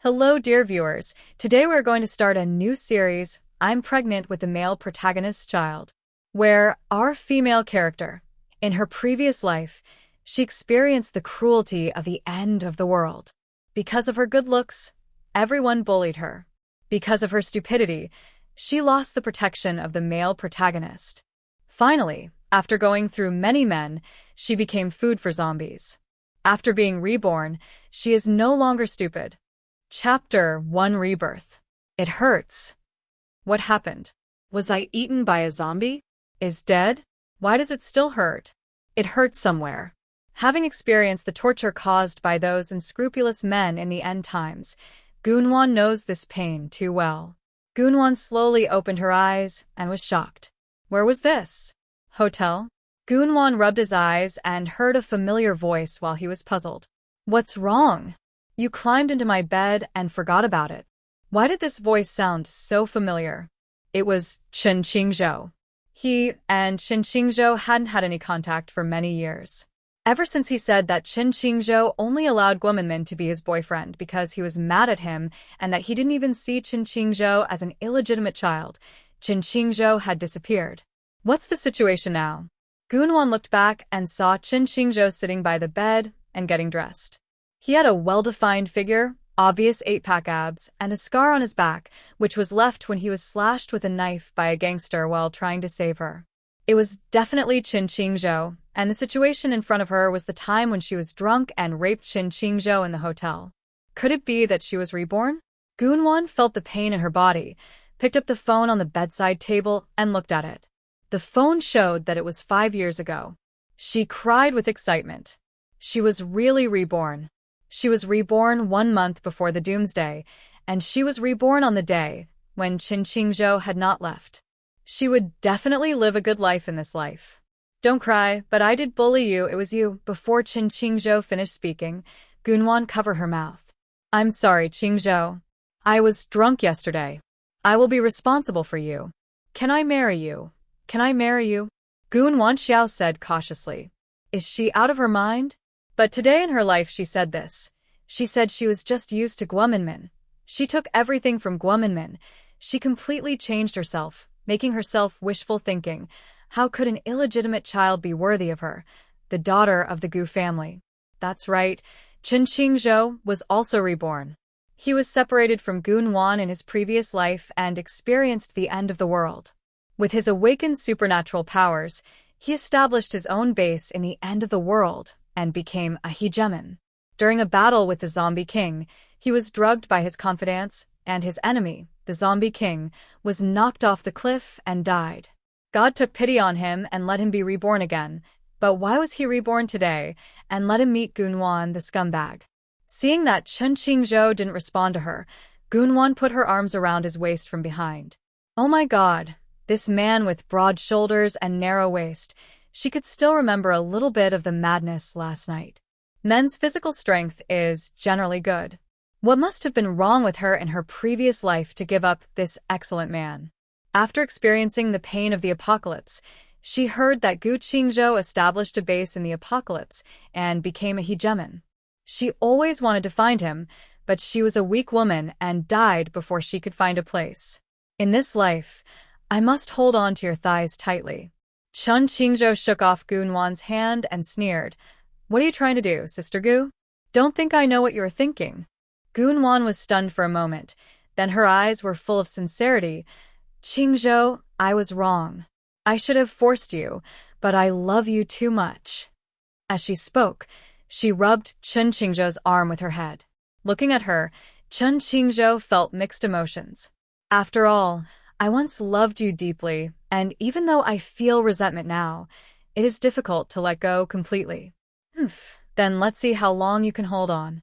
Hello, dear viewers. Today we're going to start a new series, I'm Pregnant with the Male Protagonist's Child, where our female character, in her previous life, she experienced the cruelty of the end of the world. Because of her good looks, everyone bullied her. Because of her stupidity, she lost the protection of the male protagonist. Finally, after going through many men, she became food for zombies. After being reborn, she is no longer stupid. Chapter 1 Rebirth. It hurts. What happened? Was I eaten by a zombie? Is dead? Why does it still hurt? It hurts somewhere. Having experienced the torture caused by those unscrupulous men in the end times, Gunwan knows this pain too well. Gunwan slowly opened her eyes and was shocked. Where was this? Hotel? Gunwan rubbed his eyes and heard a familiar voice while he was puzzled. What's wrong? You climbed into my bed and forgot about it. Why did this voice sound so familiar? It was Chen Qingzhou. He and Chen Qingzhou hadn't had any contact for many years. Ever since he said that Chen Qingzhou only allowed Guominmin to be his boyfriend because he was mad at him and that he didn't even see Chen Qingzhou as an illegitimate child, Chen Qingzhou had disappeared. What's the situation now? Gunwan looked back and saw Chen Qingzhou sitting by the bed and getting dressed. He had a well-defined figure, obvious 8-pack abs, and a scar on his back, which was left when he was slashed with a knife by a gangster while trying to save her. It was definitely Chen Qingzhou, and the situation in front of her was the time when she was drunk and raped Chen Qingzhou in the hotel. Could it be that she was reborn? Gunwan felt the pain in her body, picked up the phone on the bedside table, and looked at it. The phone showed that it was 5 years ago. She cried with excitement. She was really reborn. She was reborn 1 month before the Doomsday, and she was reborn on the day when Chen Qingzhou had not left. She would definitely live a good life in this life. Don't cry, but I did bully you, it was you. Before Chen Qingzhou finished speaking, Gunwan covered her mouth. I'm sorry, Qingzhou. I was drunk yesterday. I will be responsible for you. Can I marry you? Can I marry you? Gunwan Xiao said cautiously. Is she out of her mind? But today in her life she said this. She said she was just used to Guominmin. She took everything from Guominmin. She completely changed herself, making herself wishful thinking. How could an illegitimate child be worthy of her, the daughter of the Gu family? That's right, Chen Qingzhou was also reborn. He was separated from Gunwan in his previous life and experienced the end of the world. With his awakened supernatural powers, he established his own base in the end of the world and became a hegemon. During a battle with the Zombie King, he was drugged by his confidants, and his enemy, the Zombie King, was knocked off the cliff and died. God took pity on him and let him be reborn again, but why was he reborn today and let him meet Gunwan, the scumbag? Seeing that Chen Qingzhou didn't respond to her, Gunwan put her arms around his waist from behind. Oh my God, this man with broad shoulders and narrow waist. She could still remember a little bit of the madness last night. Men's physical strength is generally good. What must have been wrong with her in her previous life to give up this excellent man? After experiencing the pain of the apocalypse, she heard that Gu Qingzhou established a base in the apocalypse and became a hegemon. She always wanted to find him, but she was a weak woman and died before she could find a place. In this life, I must hold on to your thighs tightly. Chen Qingzhou shook off Gunwan's hand and sneered. What are you trying to do, Sister Gu? Don't think I know what you're thinking. Gunwan was stunned for a moment, then her eyes were full of sincerity. Qingzhou, I was wrong. I should have forced you, but I love you too much. As she spoke, she rubbed Chen Qingzhou's arm with her head. Looking at her, Chen Qingzhou felt mixed emotions. After all, I once loved you deeply, and even though I feel resentment now, it is difficult to let go completely. Then let's see how long you can hold on.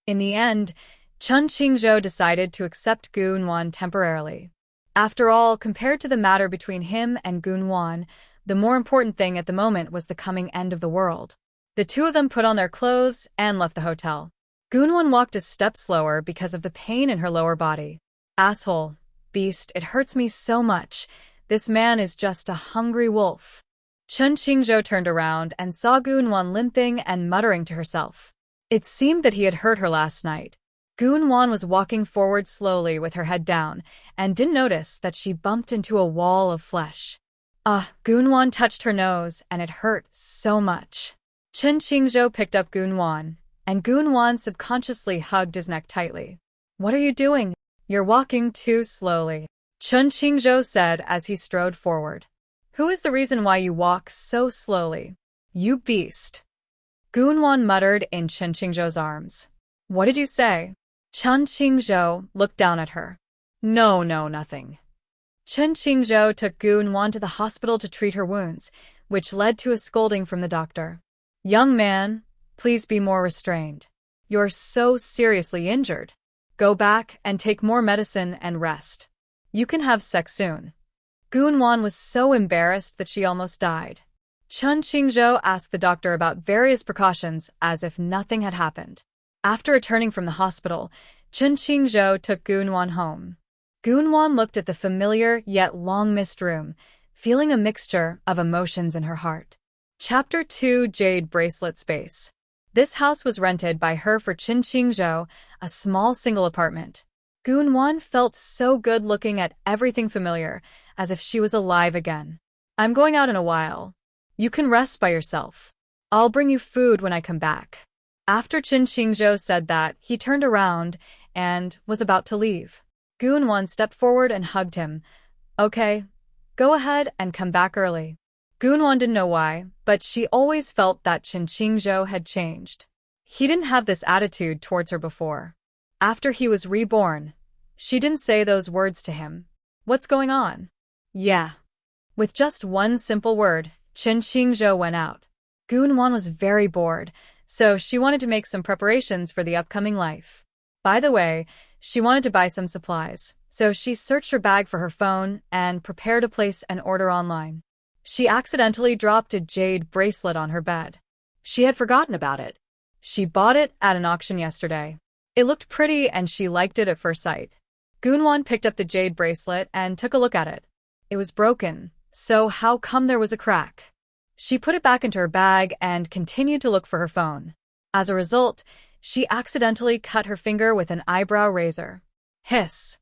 In the end, Chen Qingzhou decided to accept Gunwan temporarily. After all, compared to the matter between him and Gunwan, the more important thing at the moment was the coming end of the world. The two of them put on their clothes and left the hotel. Gunwan walked a step slower because of the pain in her lower body. Asshole. Beast, it hurts me so much. This man is just a hungry wolf. Chen Qingzhou turned around and saw Gunwan limping and muttering to herself. It seemed that he had hurt her last night. Goon-won was walking forward slowly with her head down and didn't notice that she bumped into a wall of flesh. Goon-won touched her nose and it hurt so much. Chen Qingzhou picked up Goon-won, and Goon-won subconsciously hugged his neck tightly. "What are you doing? You're walking too slowly," Chen Qingzhou said as he strode forward. "Who is the reason why you walk so slowly? You beast." Goon-won muttered in Chen Qingzhou's arms. "What did you say?" Chen Qingzhou looked down at her. No, nothing." Chen Qingzhou took Goon-won to the hospital to treat her wounds, which led to a scolding from the doctor. "Young man, please be more restrained. You're so seriously injured. Go back and take more medicine and rest. You can have sex soon." Goon-won was so embarrassed that she almost died. Chen Qingzhou asked the doctor about various precautions as if nothing had happened. After returning from the hospital, Chen Qingzhou took Goon-won home. Goon-won looked at the familiar yet long-missed room, feeling a mixture of emotions in her heart. Chapter 2: Jade Bracelet Space. This house was rented by her for Chen Qingzhou, a small single apartment. Goon-won felt so good looking at everything familiar, as if she was alive again. "I'm going out in a while. You can rest by yourself. I'll bring you food when I come back." After Chen Qingzhou said that, he turned around and was about to leave. Goon-won stepped forward and hugged him. "Okay, go ahead and come back early." Goon-won didn't know why, but she always felt that Chen Qingzhou had changed. He didn't have this attitude towards her before. After he was reborn, she didn't say those words to him. "What's going on?" "Yeah." With just one simple word, Chen Qingzhou went out. Goon-won was very bored, so she wanted to make some preparations for the upcoming life. By the way, she wanted to buy some supplies, so she searched her bag for her phone and prepared to place an order online. She accidentally dropped a jade bracelet on her bed. She had forgotten about it. She bought it at an auction yesterday. It looked pretty and she liked it at first sight. Goon-won picked up the jade bracelet and took a look at it. It was broken, so how come there was a crack? She put it back into her bag and continued to look for her phone. As a result, she accidentally cut her finger with an eyebrow razor. Hiss!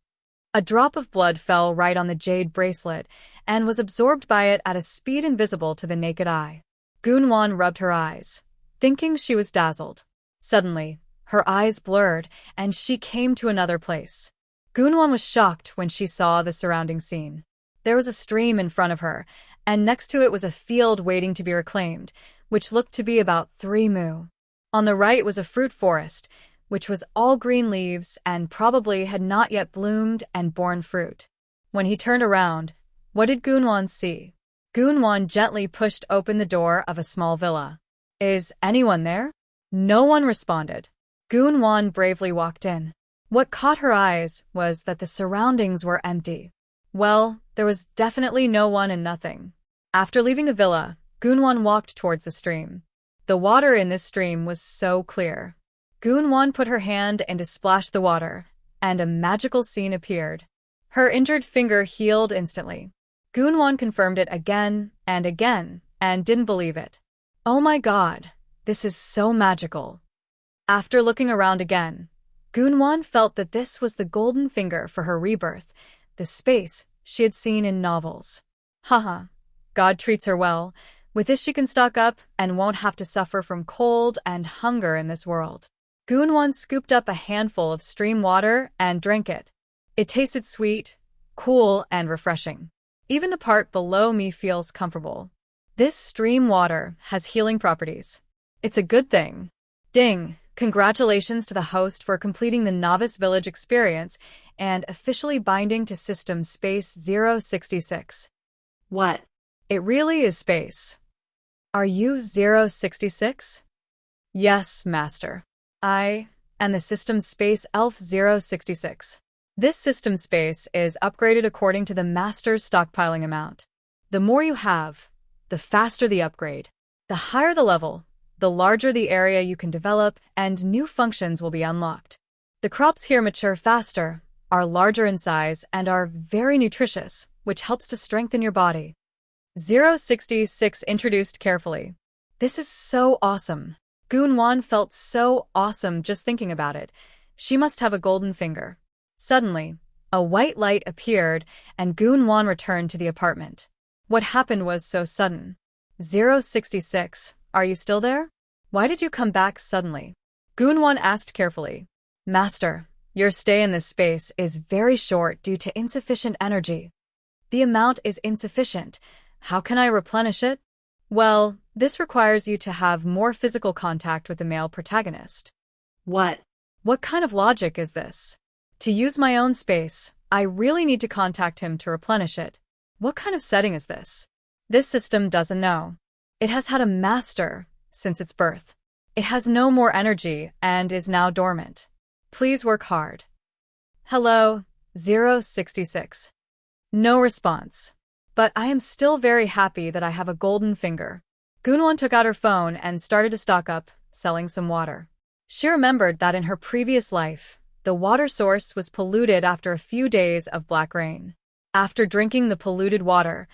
A drop of blood fell right on the jade bracelet and was absorbed by it at a speed invisible to the naked eye. Goon-won rubbed her eyes, thinking she was dazzled. Suddenly, her eyes blurred and she came to another place. Goon-won was shocked when she saw the surrounding scene. There was a stream in front of her, and next to it was a field waiting to be reclaimed, which looked to be about 3 mu. On the right was a fruit forest, which was all green leaves and probably had not yet bloomed and borne fruit. When he turned around, what did Goon-won see? Goon-won gently pushed open the door of a small villa. "Is anyone there?" No one responded. Goon-won bravely walked in. What caught her eyes was that the surroundings were empty. Well, there was definitely no one and nothing. After leaving the villa, Goon-won walked towards the stream. The water in this stream was so clear. Goon-won put her hand in to splash the water, and a magical scene appeared. Her injured finger healed instantly. Goon-won confirmed it again and didn't believe it. "Oh my god, this is so magical." After looking around again, Goon-won felt that this was the golden finger for her rebirth, the space she had seen in novels. Haha, God treats her well. With this she can stock up and won't have to suffer from cold and hunger in this world. Goon-won scooped up a handful of stream water and drank it. It tasted sweet, cool, and refreshing. Even the part below me feels comfortable. This stream water has healing properties. It's a good thing. Ding! Congratulations to the host for completing the Novice Village experience and officially binding to System Space 066. What? It really is space. Are you 066? Yes, Master. I am the System Space Elf 066. This system space is upgraded according to the Master's stockpiling amount. The more you have, the faster the upgrade. The higher the level, the larger the area you can develop, and new functions will be unlocked. The crops here mature faster, are larger in size, and are very nutritious, which helps to strengthen your body. 066 introduced carefully. This is so awesome. Goon-won felt so awesome just thinking about it. She must have a golden finger. Suddenly, a white light appeared and Gun-won returned to the apartment. What happened was so sudden. 066, are you still there? Why did you come back suddenly? Gun-won asked carefully. Master, your stay in this space is very short due to insufficient energy. The amount is insufficient. How can I replenish it? Well, this requires you to have more physical contact with the male protagonist. What? What kind of logic is this? To use my own space, I really need to contact him to replenish it. What kind of setting is this? This system doesn't know. It has had a master since its birth. It has no more energy and is now dormant. Please work hard. Hello, 066. No response. But I am still very happy that I have a golden finger. Gun-won took out her phone and started to stock up, selling some water. She remembered that in her previous life, the water source was polluted after a few days of black rain. After drinking the polluted water,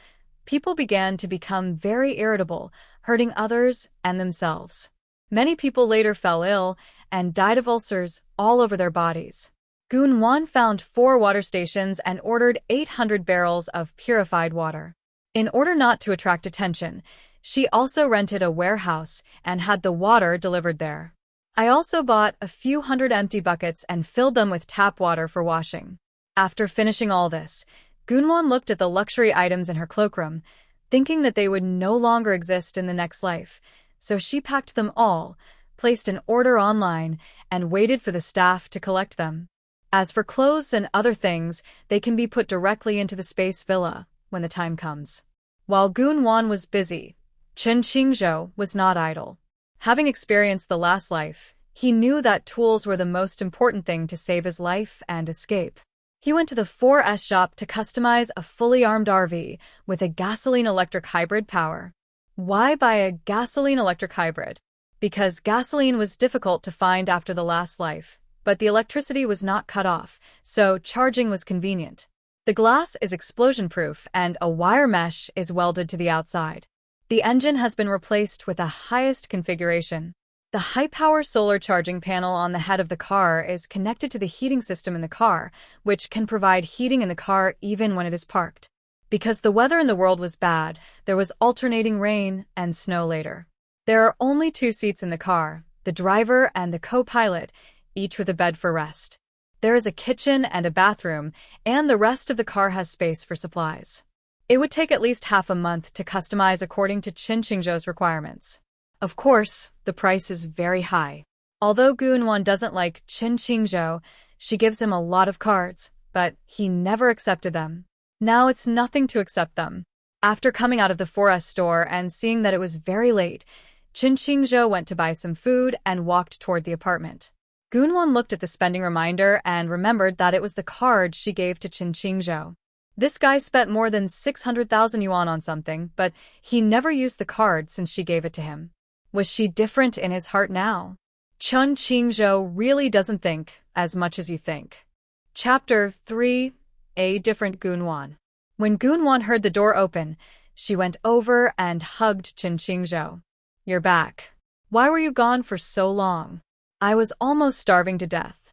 people began to become very irritable, hurting others and themselves. Many people later fell ill and died of ulcers all over their bodies. Gun-won found 4 water stations and ordered 800 barrels of purified water. In order not to attract attention, she also rented a warehouse and had the water delivered there. I also bought a few hundred empty buckets and filled them with tap water for washing. After finishing all this, Gun-won looked at the luxury items in her cloakroom, thinking that they would no longer exist in the next life, so she packed them all, placed an order online, and waited for the staff to collect them. As for clothes and other things, they can be put directly into the space villa when the time comes. While Gun-won was busy, Chen Qingzhou was not idle. Having experienced the last life, he knew that tools were the most important thing to save his life and escape. He went to the 4S shop to customize a fully armed RV with a gasoline-electric hybrid power. Why buy a gasoline-electric hybrid? Because gasoline was difficult to find after the last life, but the electricity was not cut off, so charging was convenient. The glass is explosion-proof and a wire mesh is welded to the outside. The engine has been replaced with the highest configuration. The high-power solar charging panel on the head of the car is connected to the heating system in the car, which can provide heating in the car even when it is parked. Because the weather in the world was bad, there was alternating rain and snow later. There are only 2 seats in the car, the driver and the co-pilot, each with a bed for rest. There is a kitchen and a bathroom, and the rest of the car has space for supplies. It would take at least half a month to customize according to Chen Qingzhou's requirements. Of course, the price is very high. Although Gun-won doesn't like Chen Qingzhou, she gives him a lot of cards, but he never accepted them. Now it's nothing to accept them. After coming out of the 4S store and seeing that it was very late, Chen Qingzhou went to buy some food and walked toward the apartment. Gun-won looked at the spending reminder and remembered that it was the card she gave to Chen Qingzhou. This guy spent more than 600,000 yuan on something, but he never used the card since she gave it to him. Was she different in his heart now? Chen Qingzhou really doesn't think as much as you think. Chapter 3: A Different Gun-won. When Gun-won heard the door open, she went over and hugged Chen Qingzhou. You're back. Why were you gone for so long? I was almost starving to death.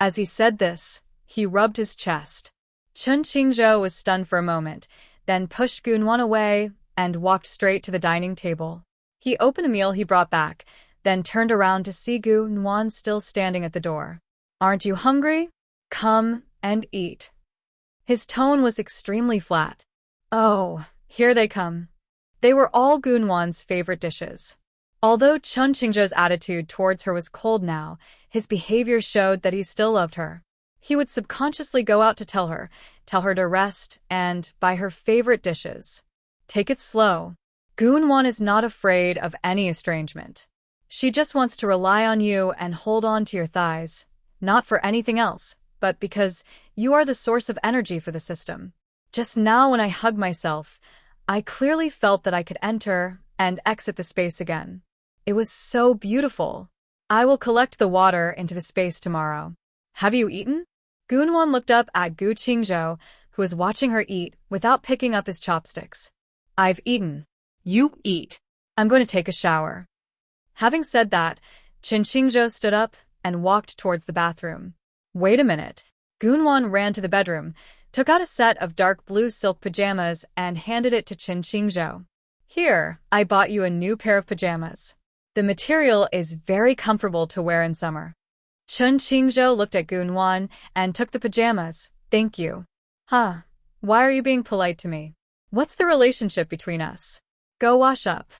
As he said this, he rubbed his chest. Chen Qingzhou was stunned for a moment, then pushed Gun-won away and walked straight to the dining table. He opened the meal he brought back, then turned around to see Gun-won still standing at the door. Aren't you hungry? Come and eat. His tone was extremely flat. Oh, here they come. They were all Gun-won's favorite dishes. Although Chen Qingzhou's attitude towards her was cold now, his behavior showed that he still loved her. He would subconsciously go out to tell her to rest, and buy her favorite dishes. Take it slow. Gun-won is not afraid of any estrangement. She just wants to rely on you and hold on to your thighs, not for anything else, but because you are the source of energy for the system. Just now when I hugged myself, I clearly felt that I could enter and exit the space again. It was so beautiful. I will collect the water into the space tomorrow. Have you eaten? Gun-won looked up at Gu Qingzhou, who was watching her eat without picking up his chopsticks. I've eaten. You eat. I'm going to take a shower. Having said that, Chen Qingzhou stood up and walked towards the bathroom. Wait a minute. Gunwon ran to the bedroom, took out a set of dark blue silk pajamas, and handed it to Chen Qingzhou. Here, I bought you a new pair of pajamas. The material is very comfortable to wear in summer. Chen Qingzhou looked at Gunwon and took the pajamas. Thank you. Huh. Why are you being polite to me? What's the relationship between us? Go wash up.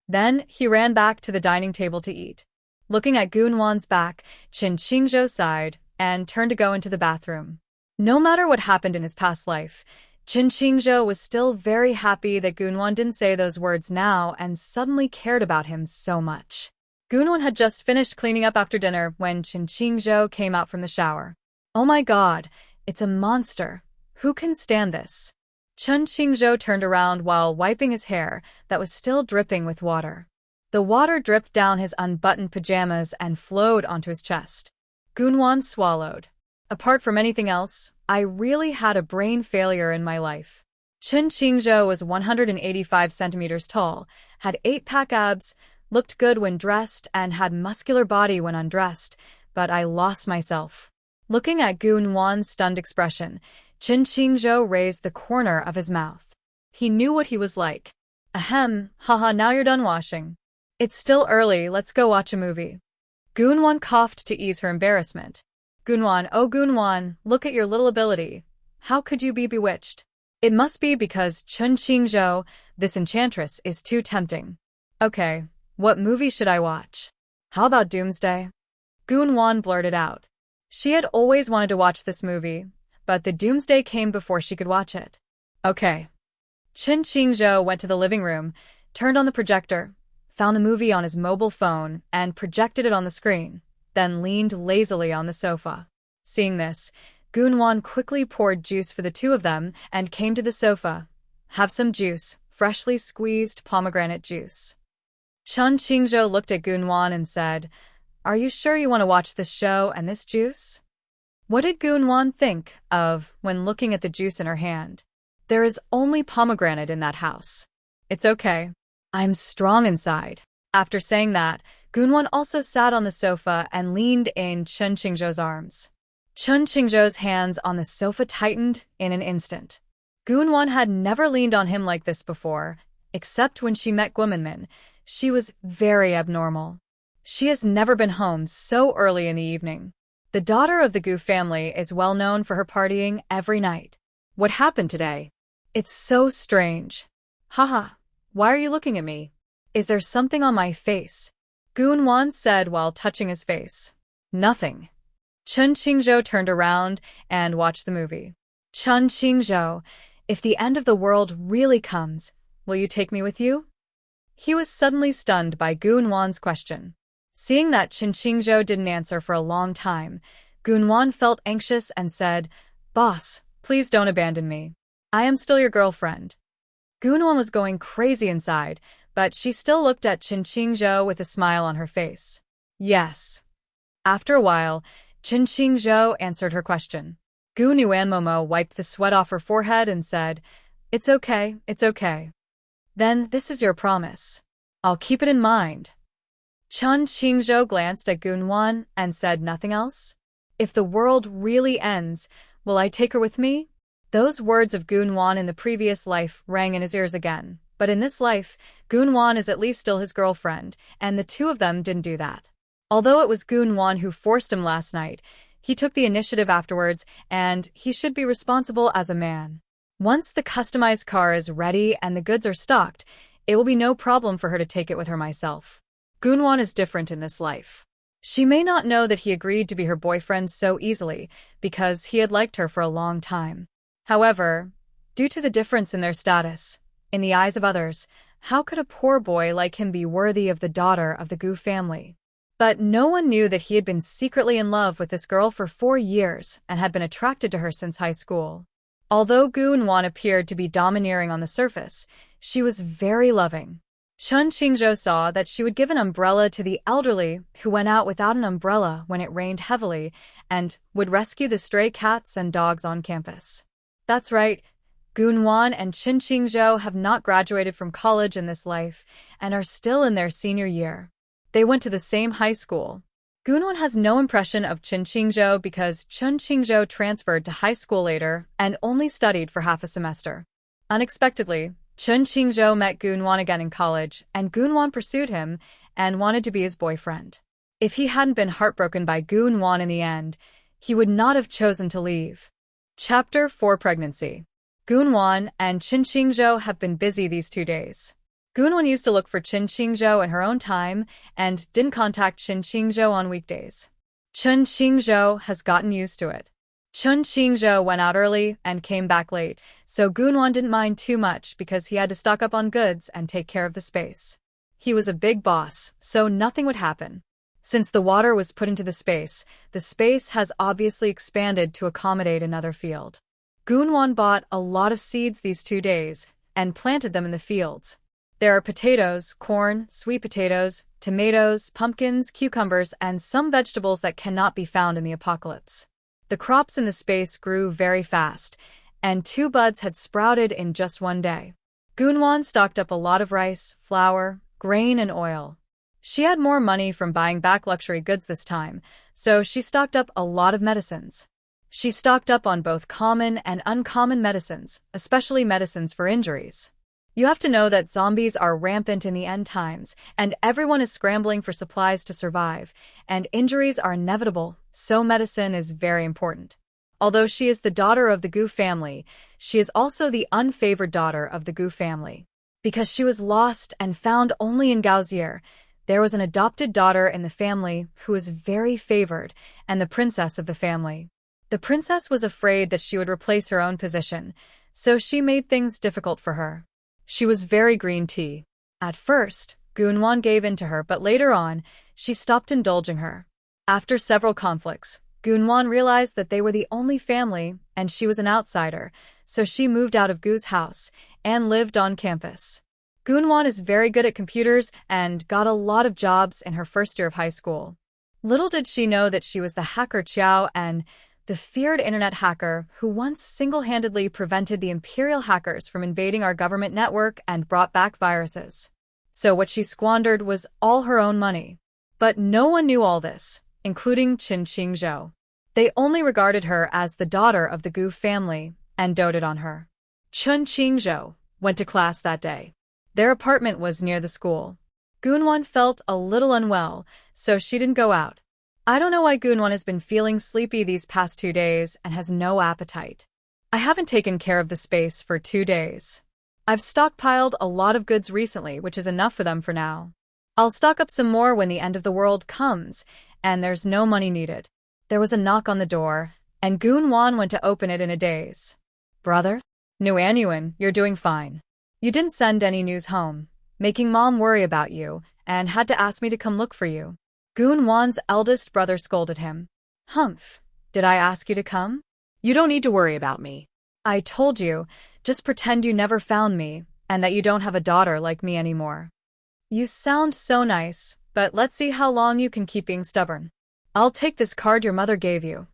Then he ran back to the dining table to eat. Looking at Gunwon's back, Chen Qingzhou sighed and turned to go into the bathroom. No matter what happened in his past life, Chen Qingzhou was still very happy that Gunwon didn't say those words now and suddenly cared about him so much. Gunwon had just finished cleaning up after dinner when Chen Qingzhou came out from the shower. Oh my god, it's a monster. Who can stand this? Chen Qingzhou turned around while wiping his hair that was still dripping with water. The water dripped down his unbuttoned pajamas and flowed onto his chest. Gunwon swallowed. Apart from anything else, I really had a brain failure in my life. Chen Qingzhou was 185 centimeters tall, had 8-pack abs, looked good when dressed, and had muscular body when undressed, but I lost myself. Looking at Gunwon's stunned expression, Chen Qingzhou raised the corner of his mouth. He knew what he was like. Ahem, haha, now you're done washing. It's still early, let's go watch a movie. Gunwon coughed to ease her embarrassment. Gunwon, oh Gunwon, look at your little ability. How could you be bewitched? It must be because Chen Qingzhou, this enchantress, is too tempting. Okay, what movie should I watch? How about Doomsday? Gunwon blurted out. She had always wanted to watch this movie, but the Doomsday came before she could watch it. Okay. Chen Qingzhou went to the living room, turned on the projector, found the movie on his mobile phone, and projected it on the screen, then leaned lazily on the sofa. Seeing this, Gunwon quickly poured juice for the two of them and came to the sofa. Have some juice, freshly squeezed pomegranate juice. Chen Qingzhou looked at Gunwon and said, Are you sure you want to watch this show and this juice? What did Gunwon think of when looking at the juice in her hand? There is only pomegranate in that house. It's okay. I'm strong inside. After saying that, Gunwon also sat on the sofa and leaned in Chen Qingzhou's arms. Chen Qingzhou's hands on the sofa tightened in an instant. Gunwon had never leaned on him like this before, except when she met Guominmin. She was very abnormal. She has never been home so early in the evening. The daughter of the Gu family is well known for her partying every night. What happened today? It's so strange. Haha, why are you looking at me? Is there something on my face? Gunwon said while touching his face. Nothing. Chen Qingzhou turned around and watched the movie. Chen Qingzhou, if the end of the world really comes, will you take me with you? He was suddenly stunned by Gunwon's question. Seeing that Chen Qingzhou didn't answer for a long time, Gunwon felt anxious and said, Boss, please don't abandon me. I am still your girlfriend. Gunwon was going crazy inside, but she still looked at Chen Qingzhou with a smile on her face. Yes. After a while, Chen Qingzhou answered her question. Gu Nuanmomo wiped the sweat off her forehead and said, It's okay, it's okay. Then this is your promise. I'll keep it in mind. Chen Qingzhou glanced at Gunwon and said nothing else. If the world really ends, will I take her with me? Those words of Gunwon in the previous life rang in his ears again, but in this life, Gunwon is at least still his girlfriend, and the two of them didn't do that. Although it was Gunwon who forced him last night, he took the initiative afterwards, and he should be responsible as a man. Once the customized car is ready and the goods are stocked, it will be no problem for her to take it with her myself. Gunwon is different in this life. She may not know that he agreed to be her boyfriend so easily because he had liked her for a long time. However, due to the difference in their status, in the eyes of others, how could a poor boy like him be worthy of the daughter of the Gu family? But no one knew that he had been secretly in love with this girl for 4 years and had been attracted to her since high school. Although Gunwon appeared to be domineering on the surface, she was very loving. Chen Qingzhou saw that she would give an umbrella to the elderly who went out without an umbrella when it rained heavily and would rescue the stray cats and dogs on campus. That's right, Gunwon and Chen Qingzhou have not graduated from college in this life and are still in their senior year. They went to the same high school. Gunwon has no impression of Chen Qingzhou because Chen Qingzhou transferred to high school later and only studied for half a semester. Unexpectedly, Chen Qingzhou met Gunwon again in college, and Gunwon pursued him and wanted to be his boyfriend. If he hadn't been heartbroken by Gunwon in the end, he would not have chosen to leave. Chapter 4: Pregnancy. Gunwon and Chen Qingzhou have been busy these 2 days. Gunwon used to look for Chen Qingzhou in her own time and didn't contact Chen Qingzhou on weekdays. Chen Qingzhou has gotten used to it. Chen Qingzhou went out early and came back late, so Gunwon didn't mind too much because he had to stock up on goods and take care of the space. He was a big boss, so nothing would happen. Since the water was put into the space has obviously expanded to accommodate another field. Gunwon bought a lot of seeds these 2 days and planted them in the fields. There are potatoes, corn, sweet potatoes, tomatoes, pumpkins, cucumbers, and some vegetables that cannot be found in the apocalypse. The crops in the space grew very fast, and 2 buds had sprouted in just 1 day. Gunwon stocked up a lot of rice, flour, grain, and oil. She had more money from buying back luxury goods this time, so she stocked up a lot of medicines. She stocked up on both common and uncommon medicines, especially medicines for injuries. You have to know that zombies are rampant in the end times, and everyone is scrambling for supplies to survive, and injuries are inevitable, so medicine is very important. Although she is the daughter of the Gu family, she is also the unfavored daughter of the Gu family. Because she was lost and found only in Gaozier, there was an adopted daughter in the family who was very favored and the princess of the family. The princess was afraid that she would replace her own position, so she made things difficult for her. She was very green tea. At first, Gunwon gave in to her, but later on, she stopped indulging her. After several conflicts, Gunwon realized that they were the only family and she was an outsider, so she moved out of Gu's house and lived on campus. Gunwon is very good at computers and got a lot of jobs in her first year of high school. Little did she know that she was the hacker Qiao and the feared internet hacker who once single-handedly prevented the imperial hackers from invading our government network and brought back viruses. So what she squandered was all her own money. But no one knew all this, including Chen Qingzhou. They only regarded her as the daughter of the Gu family and doted on her. Chen Qingzhou went to class that day. Their apartment was near the school. Gunwon felt a little unwell, so she didn't go out. I don't know why Gunwon has been feeling sleepy these past 2 days and has no appetite. I haven't taken care of the space for 2 days. I've stockpiled a lot of goods recently, which is enough for them for now. I'll stock up some more when the end of the world comes, and there's no money needed. There was a knock on the door, and Gunwon went to open it in a daze. Brother? Nuanyuan, you're doing fine. You didn't send any news home, making Mom worry about you, and had to ask me to come look for you. Gunwon's eldest brother scolded him. Humph, did I ask you to come? You don't need to worry about me. I told you, just pretend you never found me, and that you don't have a daughter like me anymore. You sound so nice, but let's see how long you can keep being stubborn. I'll take this card your mother gave you.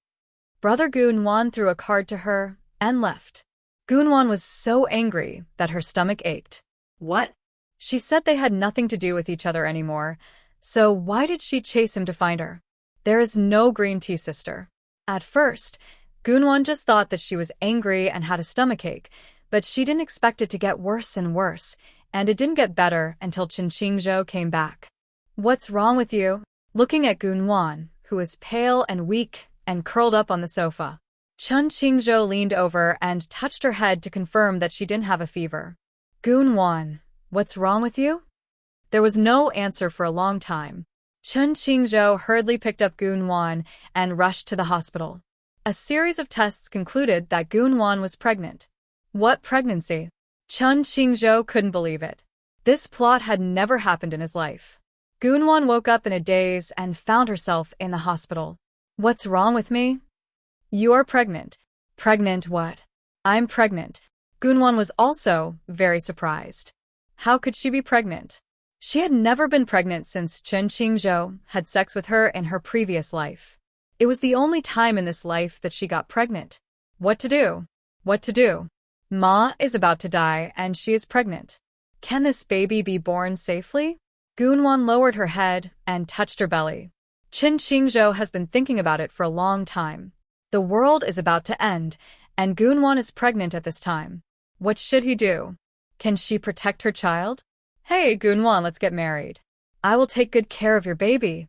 Brother Gunwon threw a card to her and left. Gunwon was so angry that her stomach ached. What? She said they had nothing to do with each other anymore, so why did she chase him to find her? There is no green tea sister. At first, Gunwon just thought that she was angry and had a stomachache, but she didn't expect it to get worse and worse, and it didn't get better until Chen Qingzhou came back. What's wrong with you? Looking at Gunwon, who was pale and weak and curled up on the sofa. Chen Qingzhou leaned over and touched her head to confirm that she didn't have a fever. Gunwon, what's wrong with you? There was no answer for a long time. Chen Qingzhou hurriedly picked up Gunwon and rushed to the hospital. A series of tests concluded that Gunwon was pregnant. What pregnancy? Chen Qingzhou couldn't believe it. This plot had never happened in his life. Gunwon woke up in a daze and found herself in the hospital. What's wrong with me? You are pregnant. Pregnant what? I'm pregnant. Gunwon was also very surprised. How could she be pregnant? She had never been pregnant since Chen Qingzhou had sex with her in her previous life. It was the only time in this life that she got pregnant. What to do? What to do? Ma is about to die and she is pregnant. Can this baby be born safely? Gunwon lowered her head and touched her belly. Qin Qingzhou has been thinking about it for a long time. The world is about to end, and Gunwan is pregnant at this time. What should he do? Can she protect her child? Hey, Gunwan, let's get married. I will take good care of your baby.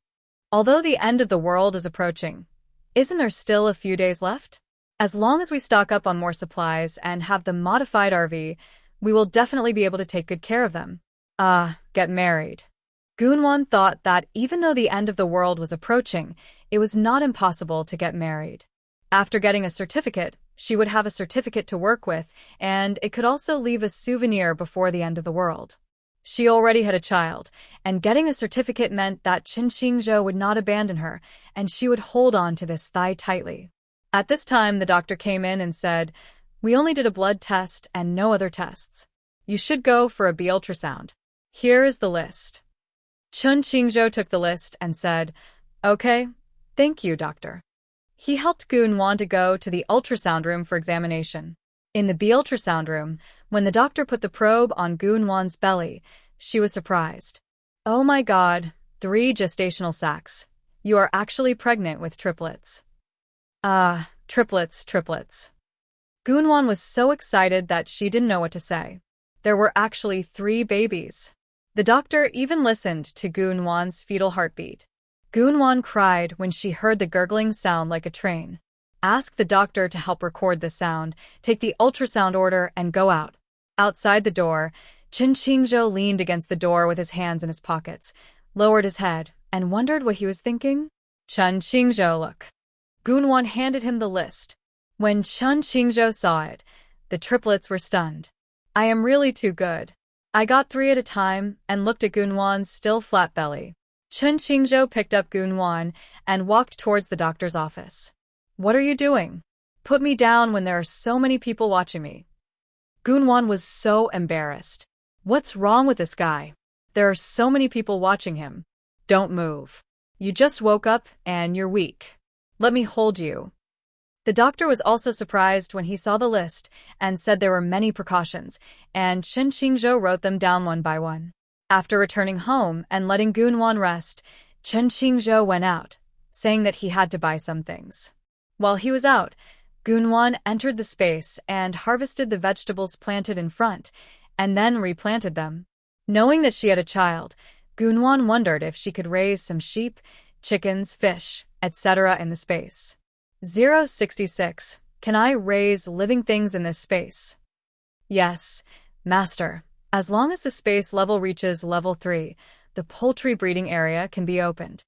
Although the end of the world is approaching, isn't there still a few days left? As long as we stock up on more supplies and have the modified RV, we will definitely be able to take good care of them. Get married. Gunwan thought that even though the end of the world was approaching, it was not impossible to get married. After getting a certificate, she would have a certificate to work with, and it could also leave a souvenir before the end of the world. She already had a child, and getting a certificate meant that Qin Qingzhou would not abandon her, and she would hold on to this thigh tightly. At this time, the doctor came in and said, "We only did a blood test and no other tests. You should go for a B ultrasound. Here is the list." Qin Qingzhou took the list and said, "Okay, thank you, doctor." He helped Gunwan to go to the ultrasound room for examination. In the B ultrasound room, when the doctor put the probe on Gunwan's belly, she was surprised. "Oh my God, 3 gestational sacs. You are actually pregnant with triplets." Triplets. Gunwan was so excited that she didn't know what to say. There were actually 3 babies. The doctor even listened to Gunwan's fetal heartbeat. Gunwan cried when she heard the gurgling sound like a train. Ask the doctor to help record the sound, take the ultrasound order, and go out. Outside the door, Qin Qingzhou leaned against the door with his hands in his pockets, lowered his head, and wondered what he was thinking. "Qin Qingzhou, look." Gunwan handed him the list. When Qin Qingzhou saw it, the triplets were stunned. "I am really too good. I got 3 at a time," and looked at Gunwan's still flat belly. Qin Qingzhou picked up Gunwan and walked towards the doctor's office. "What are you doing? Put me down when there are so many people watching me." Gunwan was so embarrassed. What's wrong with this guy? There are so many people watching him. "Don't move. You just woke up and you're weak. Let me hold you." The doctor was also surprised when he saw the list and said there were many precautions, and Qin Qingzhou wrote them down one by one. After returning home and letting Gunwan rest, Qin Qingzhou went out, saying that he had to buy some things. While he was out, Gunwan entered the space and harvested the vegetables planted in front, and then replanted them. Knowing that she had a child, Gunwan wondered if she could raise some sheep, chickens, fish, etc. in the space. 066. Can I raise living things in this space? Yes, Master. As long as the space level reaches level 3, the poultry breeding area can be opened.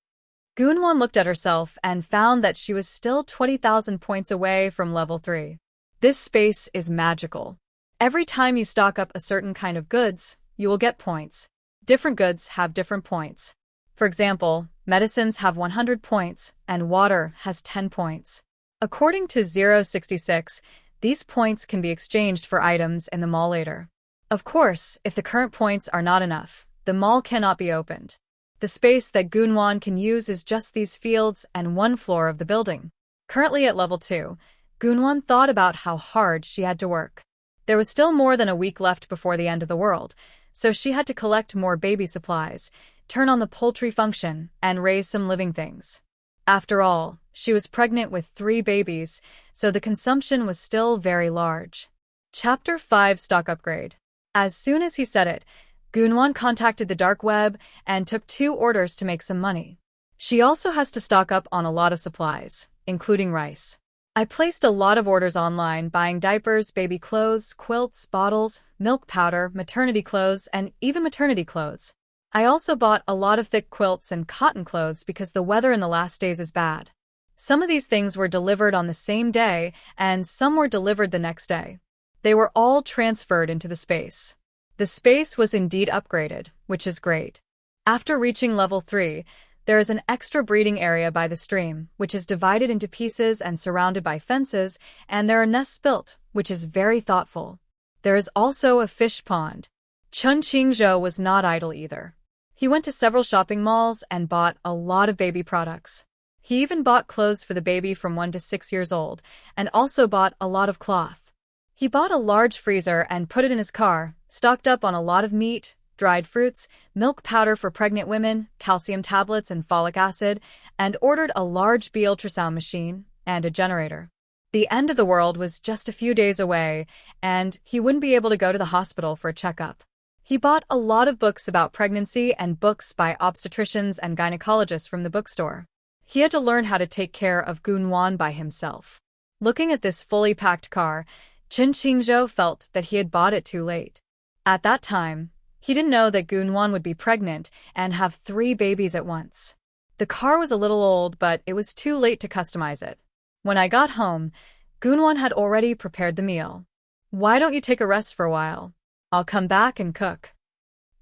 Gunwan looked at herself and found that she was still 20,000 points away from level 3. This space is magical. Every time you stock up a certain kind of goods, you will get points. Different goods have different points. For example, medicines have 100 points, and water has 10 points. According to 066, these points can be exchanged for items in the mall later. Of course, if the current points are not enough, the mall cannot be opened. The space that Gunwan can use is just these fields and 1 floor of the building. Currently at level 2, Gunwan thought about how hard she had to work. There was still more than a week left before the end of the world, so she had to collect more baby supplies, turn on the poultry function, and raise some living things. After all, she was pregnant with 3 babies, so the consumption was still very large. Chapter 5 Stock Upgrade. As soon as he said it, Gunwan contacted the dark web and took 2 orders to make some money. She also has to stock up on a lot of supplies, including rice. I placed a lot of orders online, buying diapers, baby clothes, quilts, bottles, milk powder, maternity clothes, and even maternity clothes. I also bought a lot of thick quilts and cotton clothes because the weather in the last days is bad. Some of these things were delivered on the same day, and some were delivered the next day. They were all transferred into the space. The space was indeed upgraded, which is great. After reaching level 3, there is an extra breeding area by the stream, which is divided into pieces and surrounded by fences, and there are nests built, which is very thoughtful. There is also a fish pond. Qin Qingzhou was not idle either. He went to several shopping malls and bought a lot of baby products. He even bought clothes for the baby from 1 to 6 years old, and also bought a lot of cloth. He bought a large freezer and put it in his car, stocked up on a lot of meat, dried fruits, milk powder for pregnant women, calcium tablets and folic acid, and ordered a large B ultrasound machine and a generator. The end of the world was just a few days away, and he wouldn't be able to go to the hospital for a checkup. He bought a lot of books about pregnancy and books by obstetricians and gynecologists from the bookstore. He had to learn how to take care of Gunwan by himself. Looking at this fully packed car, Chen Qingzhou felt that he had bought it too late. At that time, he didn't know that Gunwan would be pregnant and have 3 babies at once. The car was a little old, but it was too late to customize it. When I got home, Gunwan had already prepared the meal. "Why don't you take a rest for a while? I'll come back and cook."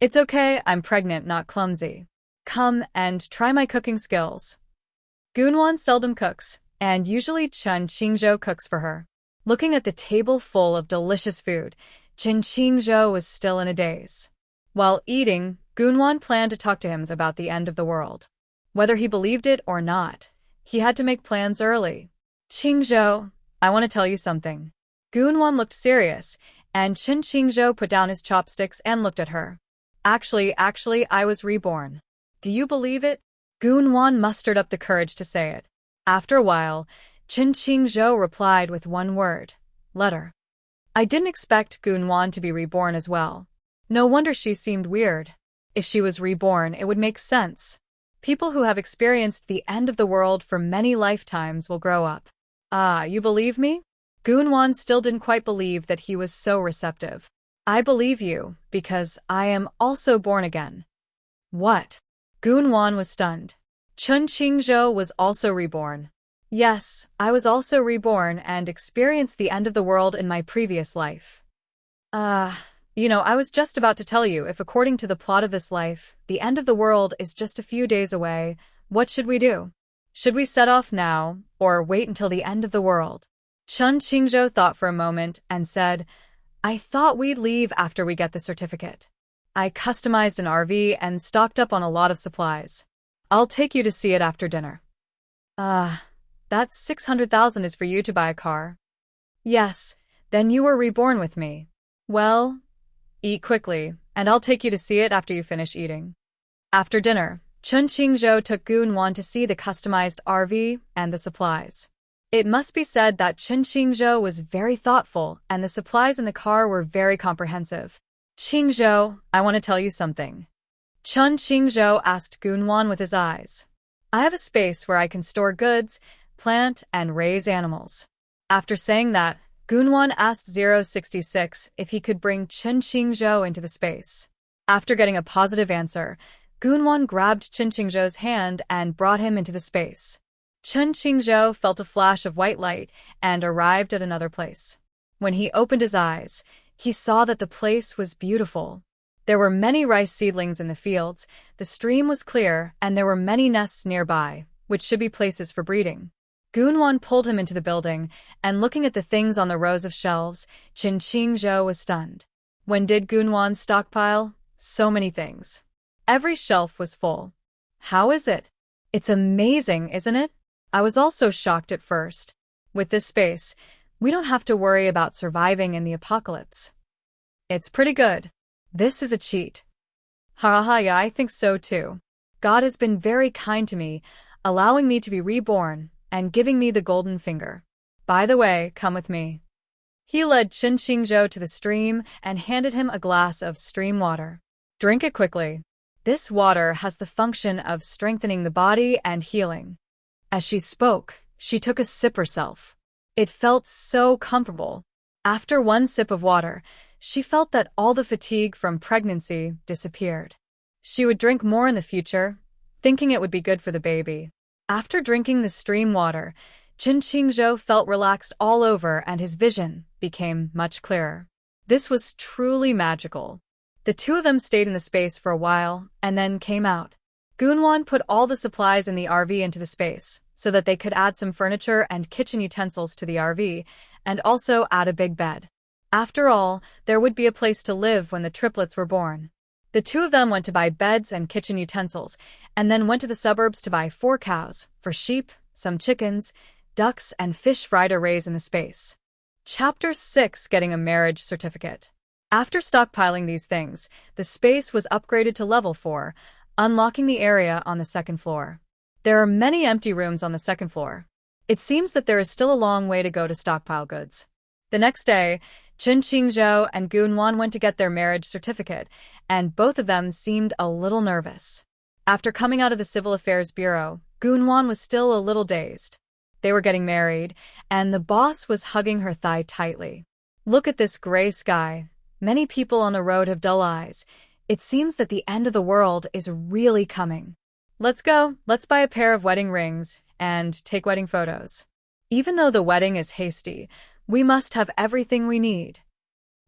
"It's okay, I'm pregnant, not clumsy. Come and try my cooking skills." Gunwan seldom cooks, and usually Chen Qingzhou cooks for her. Looking at the table full of delicious food, Chen Qingzhou was still in a daze. While eating, Gunwan planned to talk to him about the end of the world. Whether he believed it or not, he had to make plans early. "Qingzhou, I want to tell you something." Gunwan looked serious, and Chen Qingzhou put down his chopsticks and looked at her. Actually, I was reborn. Do you believe it?" Gunwan mustered up the courage to say it. After a while, Chen Qingzhou replied with one word: "Letter." I didn't expect Gunwan to be reborn as well. No wonder she seemed weird. If she was reborn, it would make sense. People who have experienced the end of the world for many lifetimes will grow up. "Ah, you believe me?" Gunwan still didn't quite believe that he was so receptive. "I believe you, because I am also born again." "What?" Gunwan was stunned. Chen Qingzhou was also reborn. "Yes, I was also reborn and experienced the end of the world in my previous life." I was just about to tell you, if according to the plot of this life, the end of the world is just a few days away, what should we do? Should we set off now, or wait until the end of the world?" Chen Qingzhou thought for a moment and said, "I thought we'd leave after we get the certificate. I customized an RV and stocked up on a lot of supplies. I'll take you to see it after dinner." That 600,000 is for you to buy a car." "Yes, then you were reborn with me." "Well, eat quickly, and I'll take you to see it after you finish eating." After dinner, Chen Qingzhou took Gunwan to see the customized RV and the supplies. It must be said that Chen Qingzhou was very thoughtful, and the supplies in the car were very comprehensive. "Qingzhou, I want to tell you something." Chen Qingzhou asked Gunwan with his eyes. "I have a space where I can store goods, plant, and raise animals." After saying that, Gunwan asked 066 if he could bring Chen Qingzhou into the space. After getting a positive answer, Gunwan grabbed Chen Qingzhou's hand and brought him into the space. Chen Qingzhou felt a flash of white light and arrived at another place. When he opened his eyes, he saw that the place was beautiful. There were many rice seedlings in the fields, the stream was clear, and there were many nests nearby, which should be places for breeding. Gunwan pulled him into the building, and looking at the things on the rows of shelves, Chen Qingzhou was stunned. When did Gunwan stockpile? So many things. Every shelf was full. "How is it?" "It's amazing, isn't it?" I was also shocked at first. With this space, we don't have to worry about surviving in the apocalypse. It's pretty good. This is a cheat. Yeah, I think so too. God has been very kind to me, allowing me to be reborn and giving me the golden finger. By the way, come with me. He led Chen Qingzhou to the stream and handed him a glass of stream water. "Drink it quickly. This water has the function of strengthening the body and healing." As she spoke, she took a sip herself. It felt so comfortable. After one sip of water, she felt that all the fatigue from pregnancy disappeared. She would drink more in the future, thinking it would be good for the baby. After drinking the stream water, Chen Qingzhou felt relaxed all over and his vision became much clearer. This was truly magical. The two of them stayed in the space for a while and then came out. Gunwan put all the supplies in the RV into the space so that they could add some furniture and kitchen utensils to the RV and also add a big bed. After all, there would be a place to live when the triplets were born. The two of them went to buy beds and kitchen utensils, and then went to the suburbs to buy 4 cows, for sheep, some chickens, ducks, and fish fry to raise in the space. Chapter 6: Getting a Marriage Certificate. After stockpiling these things, the space was upgraded to level 4, unlocking the area on the second floor. There are many empty rooms on the second floor. It seems that there is still a long way to go to stockpile goods. The next day, Chen Qingzhou and Gunwan went to get their marriage certificate, and both of them seemed a little nervous. After coming out of the Civil Affairs Bureau, Gunwan was still a little dazed. They were getting married, and the boss was hugging her thigh tightly. Look at this gray sky. Many people on the road have dull eyes. It seems that the end of the world is really coming. Let's go. Let's buy a pair of wedding rings and take wedding photos. Even though the wedding is hasty, we must have everything we need.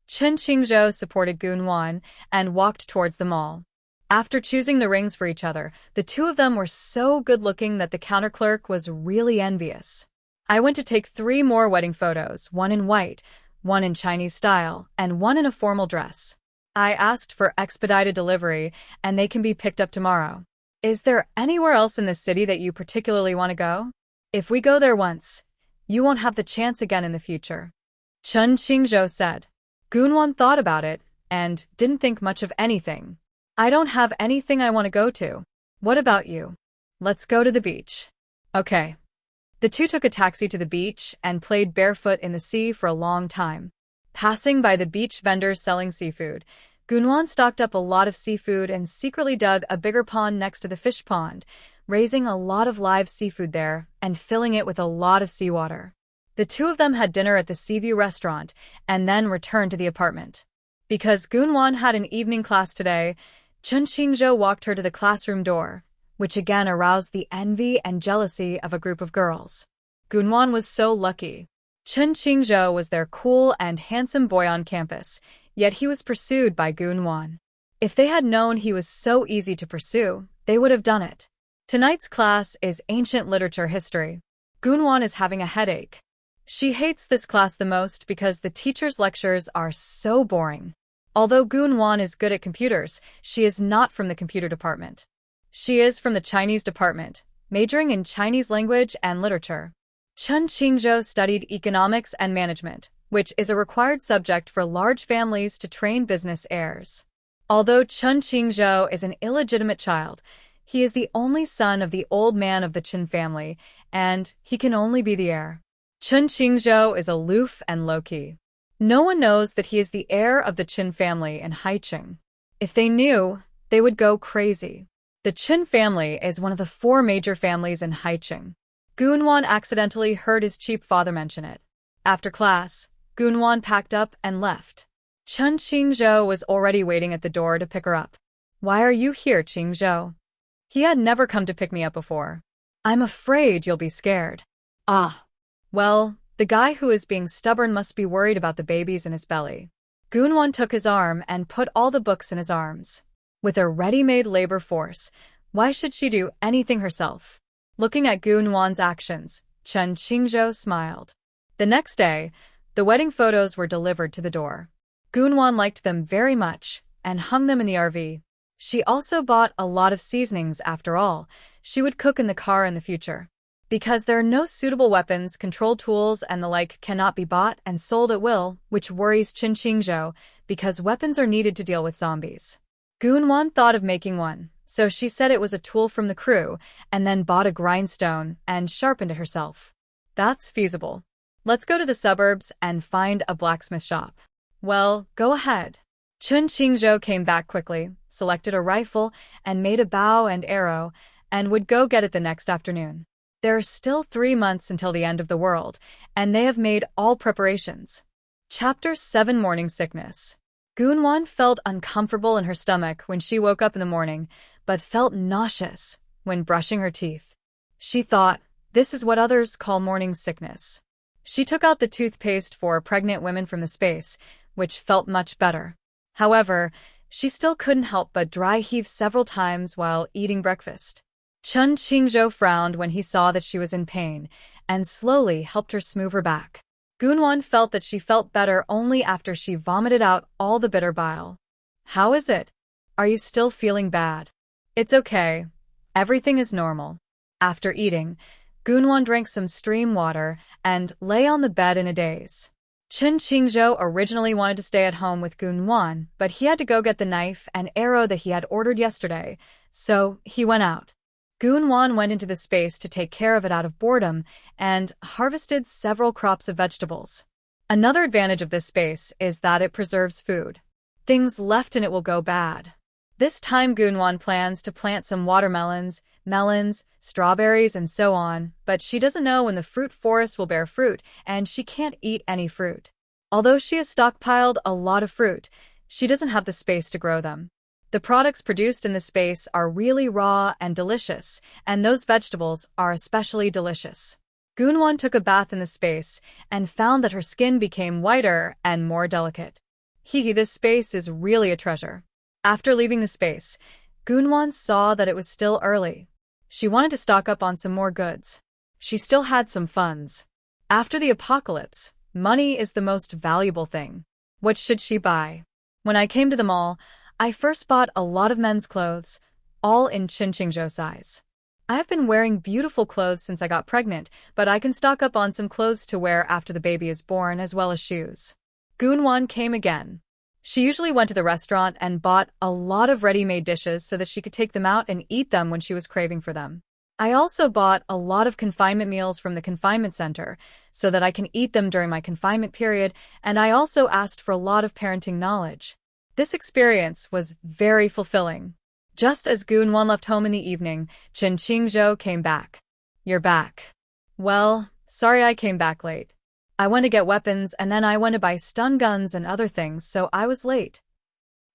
Chen Qingzhou supported Gunwan and walked towards the mall. After choosing the rings for each other, the two of them were so good-looking that the counter clerk was really envious. I went to take 3 more wedding photos, one in white, one in Chinese style, and one in a formal dress. I asked for expedited delivery, and they can be picked up tomorrow. Is there anywhere else in the city that you particularly want to go? If we go there once, you won't have the chance again in the future. Chen Qingzhou said. Gunwan thought about it and didn't think much of anything. I don't have anything I want to go to. What about you? Let's go to the beach. Okay. The two took a taxi to the beach and played barefoot in the sea for a long time. Passing by the beach vendors selling seafood, Gunwan stocked up a lot of seafood and secretly dug a bigger pond next to the fish pond, raising a lot of live seafood there and filling it with a lot of seawater. The two of them had dinner at the Seaview restaurant and then returned to the apartment. Because Gunwan had an evening class today, Chen Qingzhou walked her to the classroom door, which again aroused the envy and jealousy of a group of girls. Gunwan was so lucky. Chen Qingzhou was their cool and handsome boy on campus, yet he was pursued by Gunwan. If they had known he was so easy to pursue, they would have done it. Tonight's class is ancient literature history. Gunwan is having a headache. She hates this class the most because the teacher's lectures are so boring. Although Gunwan is good at computers, she is not from the computer department. She is from the Chinese department, majoring in Chinese language and literature. Chen Qingzhou studied economics and management, which is a required subject for large families to train business heirs. Although Chen Qingzhou is an illegitimate child, he is the only son of the old man of the Chen family, and he can only be the heir. Chen Qingzhou is aloof and low-key. No one knows that he is the heir of the Chen family in Haicheng. If they knew, they would go crazy. The Chen family is one of the 4 major families in Haicheng. Gunwan accidentally heard his cheap father mention it. After class, Gunwan packed up and left. Chen Qingzhou was already waiting at the door to pick her up. Why are you here, Qingzhou? He had never come to pick me up before. I'm afraid you'll be scared. Ah. Well, the guy who is being stubborn must be worried about the babies in his belly. Gunwan took his arm and put all the books in his arms. With a ready-made labor force, why should she do anything herself? Looking at Gunwan's actions, Chen Qingzhou smiled. The next day, the wedding photos were delivered to the door. Gunwan liked them very much and hung them in the RV. She also bought a lot of seasonings. After all, she would cook in the car in the future. Because there are no suitable weapons, control tools, and the like cannot be bought and sold at will, which worries Chen Qingzhou, because weapons are needed to deal with zombies. Gunwan thought of making one, so she said it was a tool from the crew, and then bought a grindstone and sharpened it herself. That's feasible. Let's go to the suburbs and find a blacksmith shop. Well, go ahead. Chen Qingzhou came back quickly, selected a rifle, and made a bow and arrow, and would go get it the next afternoon. There are still 3 months until the end of the world, and they have made all preparations. Chapter 7 Morning Sickness. Gunwan felt uncomfortable in her stomach when she woke up in the morning, but felt nauseous when brushing her teeth. She thought, this is what others call morning sickness. She took out the toothpaste for pregnant women from the space, which felt much better. However, she still couldn't help but dry heave several times while eating breakfast. Chen Qingzhou frowned when he saw that she was in pain, and slowly helped her smooth her back. Gunwan felt that she felt better only after she vomited out all the bitter bile. How is it? Are you still feeling bad? It's okay. Everything is normal. After eating, Gunwan drank some stream water and lay on the bed in a daze. Chen Qingzhou originally wanted to stay at home with Gunwan, but he had to go get the knife and arrow that he had ordered yesterday, so he went out. Gunwan went into the space to take care of it out of boredom and harvested several crops of vegetables. Another advantage of this space is that it preserves food. Things left in it will go bad. This time Gunwan plans to plant some watermelons, melons, strawberries, and so on, but she doesn't know when the fruit forest will bear fruit, and she can't eat any fruit. Although she has stockpiled a lot of fruit, she doesn't have the space to grow them. The products produced in the space are really raw and delicious, and those vegetables are especially delicious. Gunwan took a bath in the space and found that her skin became whiter and more delicate. This space is really a treasure. After leaving the space, Gunwan saw that it was still early. She wanted to stock up on some more goods. She still had some funds. After the apocalypse, money is the most valuable thing. What should she buy? When I came to the mall, I first bought a lot of men's clothes, all in Qingzhou size. I have been wearing beautiful clothes since I got pregnant, but I can stock up on some clothes to wear after the baby is born as well as shoes. Gunwan came again. She usually went to the restaurant and bought a lot of ready-made dishes so that she could take them out and eat them when she was craving for them. I also bought a lot of confinement meals from the confinement center so that I can eat them during my confinement period, and I also asked for a lot of parenting knowledge. This experience was very fulfilling. Just as Gunwan left home in the evening, Chen Qingzhou came back. You're back. Well, sorry I came back late. I went to get weapons and then I went to buy stun guns and other things, so I was late.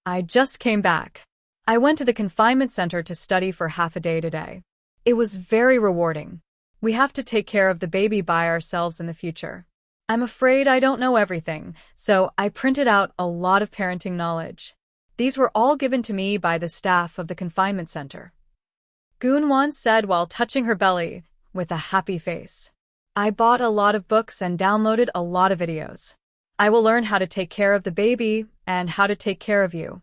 I just came back. I went to the confinement center to study for half a day today. It was very rewarding. We have to take care of the baby by ourselves in the future. I'm afraid I don't know everything, so I printed out a lot of parenting knowledge. These were all given to me by the staff of the confinement center. Gunwan said while touching her belly with a happy face. I bought a lot of books and downloaded a lot of videos. I will learn how to take care of the baby and how to take care of you.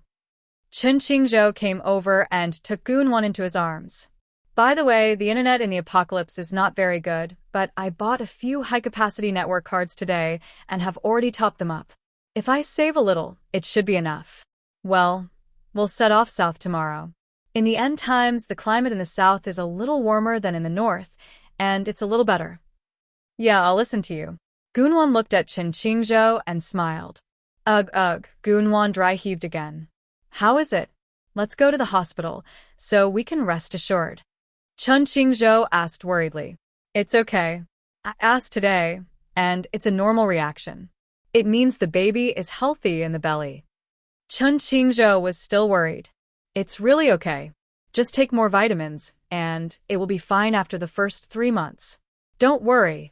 Chen Qingzhou came over and took Gunwan into his arms. By the way, the internet in the apocalypse is not very good, but I bought a few high-capacity network cards today and have already topped them up. If I save a little, it should be enough. Well, we'll set off south tomorrow. In the end times, the climate in the south is a little warmer than in the north, and it's a little better. Yeah, I'll listen to you. Gunwan looked at Chen Qingzhou and smiled. Ugh, Gunwan dry-heaved again. How is it? Let's go to the hospital, so we can rest assured. Chen Qingzhou asked worriedly. It's okay. I asked today, and it's a normal reaction. It means the baby is healthy in the belly. Chen Qingzhou was still worried. It's really okay. Just take more vitamins, and it will be fine after the first 3 months. Don't worry.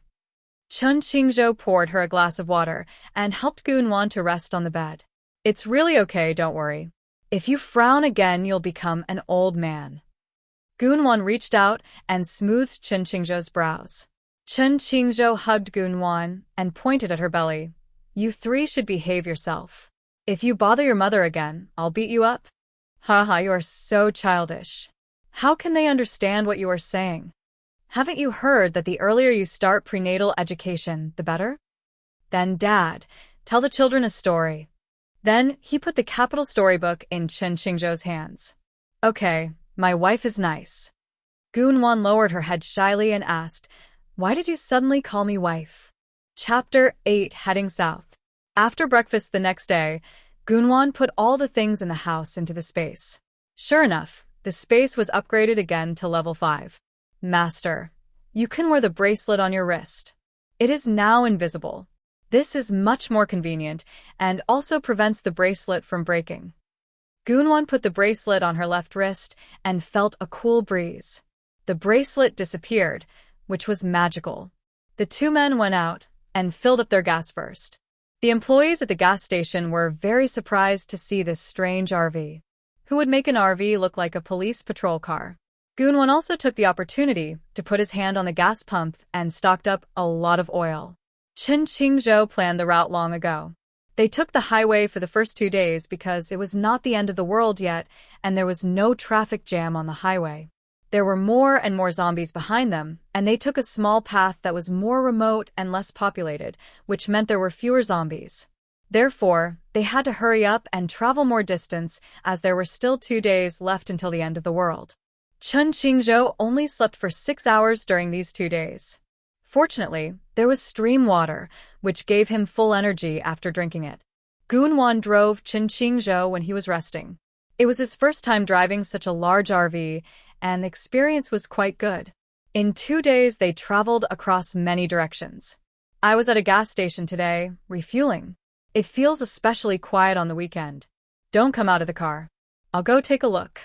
Chen Qingzhou poured her a glass of water and helped Gunwan to rest on the bed. It's really okay, don't worry. If you frown again, you'll become an old man. Gunwan reached out and smoothed Chen Qingzhou's brows. Chen Qingzhou hugged Gunwan and pointed at her belly. You three should behave yourself. If you bother your mother again, I'll beat you up. Haha, you are so childish. How can they understand what you are saying? Haven't you heard that the earlier you start prenatal education, the better? Then, Dad, tell the children a story. Then he put the capital storybook in Chen Qingzhou's hands. Okay, my wife is nice. Gunwan lowered her head shyly and asked, Why did you suddenly call me wife? Chapter 8, Heading South. After breakfast the next day, Gunwan put all the things in the house into the space. Sure enough, the space was upgraded again to level 5. Master, you can wear the bracelet on your wrist. It is now invisible. This is much more convenient and also prevents the bracelet from breaking. Gunwan put the bracelet on her left wrist and felt a cool breeze. The bracelet disappeared, which was magical. The two men went out and filled up their gas first. The employees at the gas station were very surprised to see this strange RV. Who would make an RV look like a police patrol car? Gunwan also took the opportunity to put his hand on the gas pump and stocked up a lot of oil. Chen Qingzhou planned the route long ago. They took the highway for the first 2 days because it was not the end of the world yet and there was no traffic jam on the highway. There were more and more zombies behind them, and they took a small path that was more remote and less populated, which meant there were fewer zombies. Therefore, they had to hurry up and travel more distance as there were still 2 days left until the end of the world. Chen Qingzhou only slept for 6 hours during these 2 days. Fortunately, there was stream water, which gave him full energy after drinking it. Gunwan drove Chen Qingzhou when he was resting. It was his first time driving such a large RV, and the experience was quite good. In 2 days, they traveled across many directions. I was at a gas station today, refueling. It feels especially quiet on the weekend. Don't come out of the car. I'll go take a look.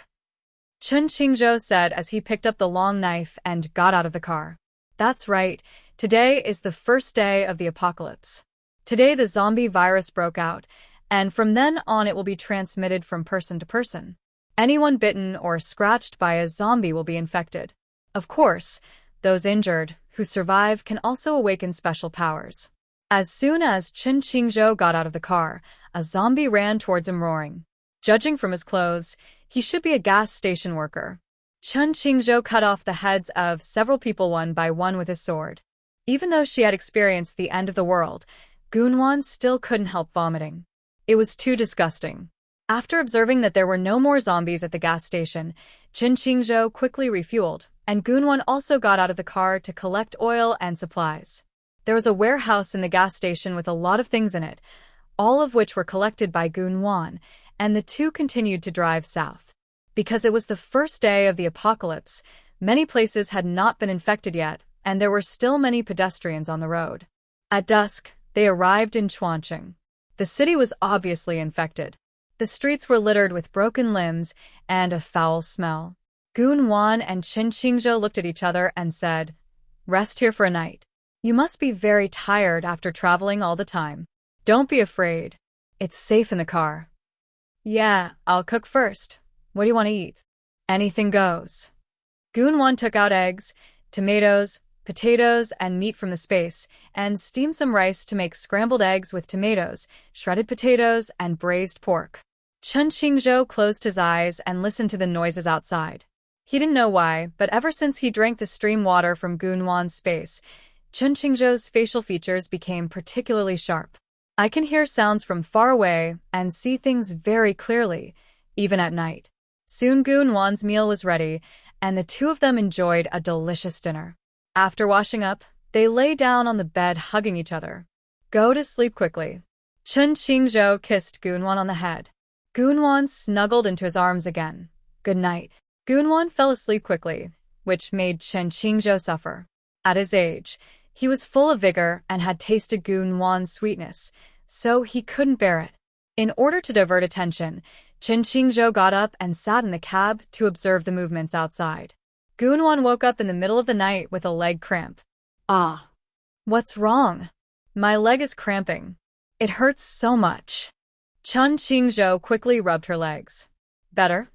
Chen Qingzhou said as he picked up the long knife and got out of the car. That's right, today is the first day of the apocalypse. Today the zombie virus broke out, and from then on it will be transmitted from person to person. Anyone bitten or scratched by a zombie will be infected. Of course, those injured who survive can also awaken special powers. As soon as Chen Qingzhou got out of the car, a zombie ran towards him roaring. Judging from his clothes, he should be a gas station worker. Chen Qingzhou cut off the heads of several people one by one with his sword. Even though she had experienced the end of the world, Gunwan still couldn't help vomiting. It was too disgusting. After observing that there were no more zombies at the gas station, Chen Qingzhou quickly refueled, and Gunwan also got out of the car to collect oil and supplies. There was a warehouse in the gas station with a lot of things in it, all of which were collected by Gunwan, and the two continued to drive south. Because it was the first day of the apocalypse, many places had not been infected yet, and there were still many pedestrians on the road. At dusk, they arrived in Chuancheng. The city was obviously infected. The streets were littered with broken limbs and a foul smell. Gunwan and Chen Qingzhou looked at each other and said, "Rest here for a night. You must be very tired after traveling all the time. Don't be afraid. It's safe in the car." "Yeah, I'll cook first. What do you want to eat?" "Anything goes." Gunwan took out eggs, tomatoes, potatoes, and meat from the space, and steamed some rice to make scrambled eggs with tomatoes, shredded potatoes, and braised pork. Chen Qingzhou closed his eyes and listened to the noises outside. He didn't know why, but ever since he drank the stream water from Gunwan's space, Chen Qingzhou's facial features became particularly sharp. "I can hear sounds from far away and see things very clearly, even at night." Soon Gunwan's meal was ready, and the two of them enjoyed a delicious dinner. After washing up, they lay down on the bed hugging each other. "Go to sleep quickly." Chen Qingzhou kissed Gunwan on the head. Gunwan snuggled into his arms again. "Good night." Gunwan fell asleep quickly, which made Chen Qingzhou suffer. At his age, he was full of vigor and had tasted Gunwan's sweetness, so he couldn't bear it. In order to divert attention, Chen Qingzhou got up and sat in the cab to observe the movements outside. Gunwan woke up in the middle of the night with a leg cramp. Ah. "What's wrong?" "My leg is cramping. It hurts so much." Chen Qingzhou quickly rubbed her legs. "Better?"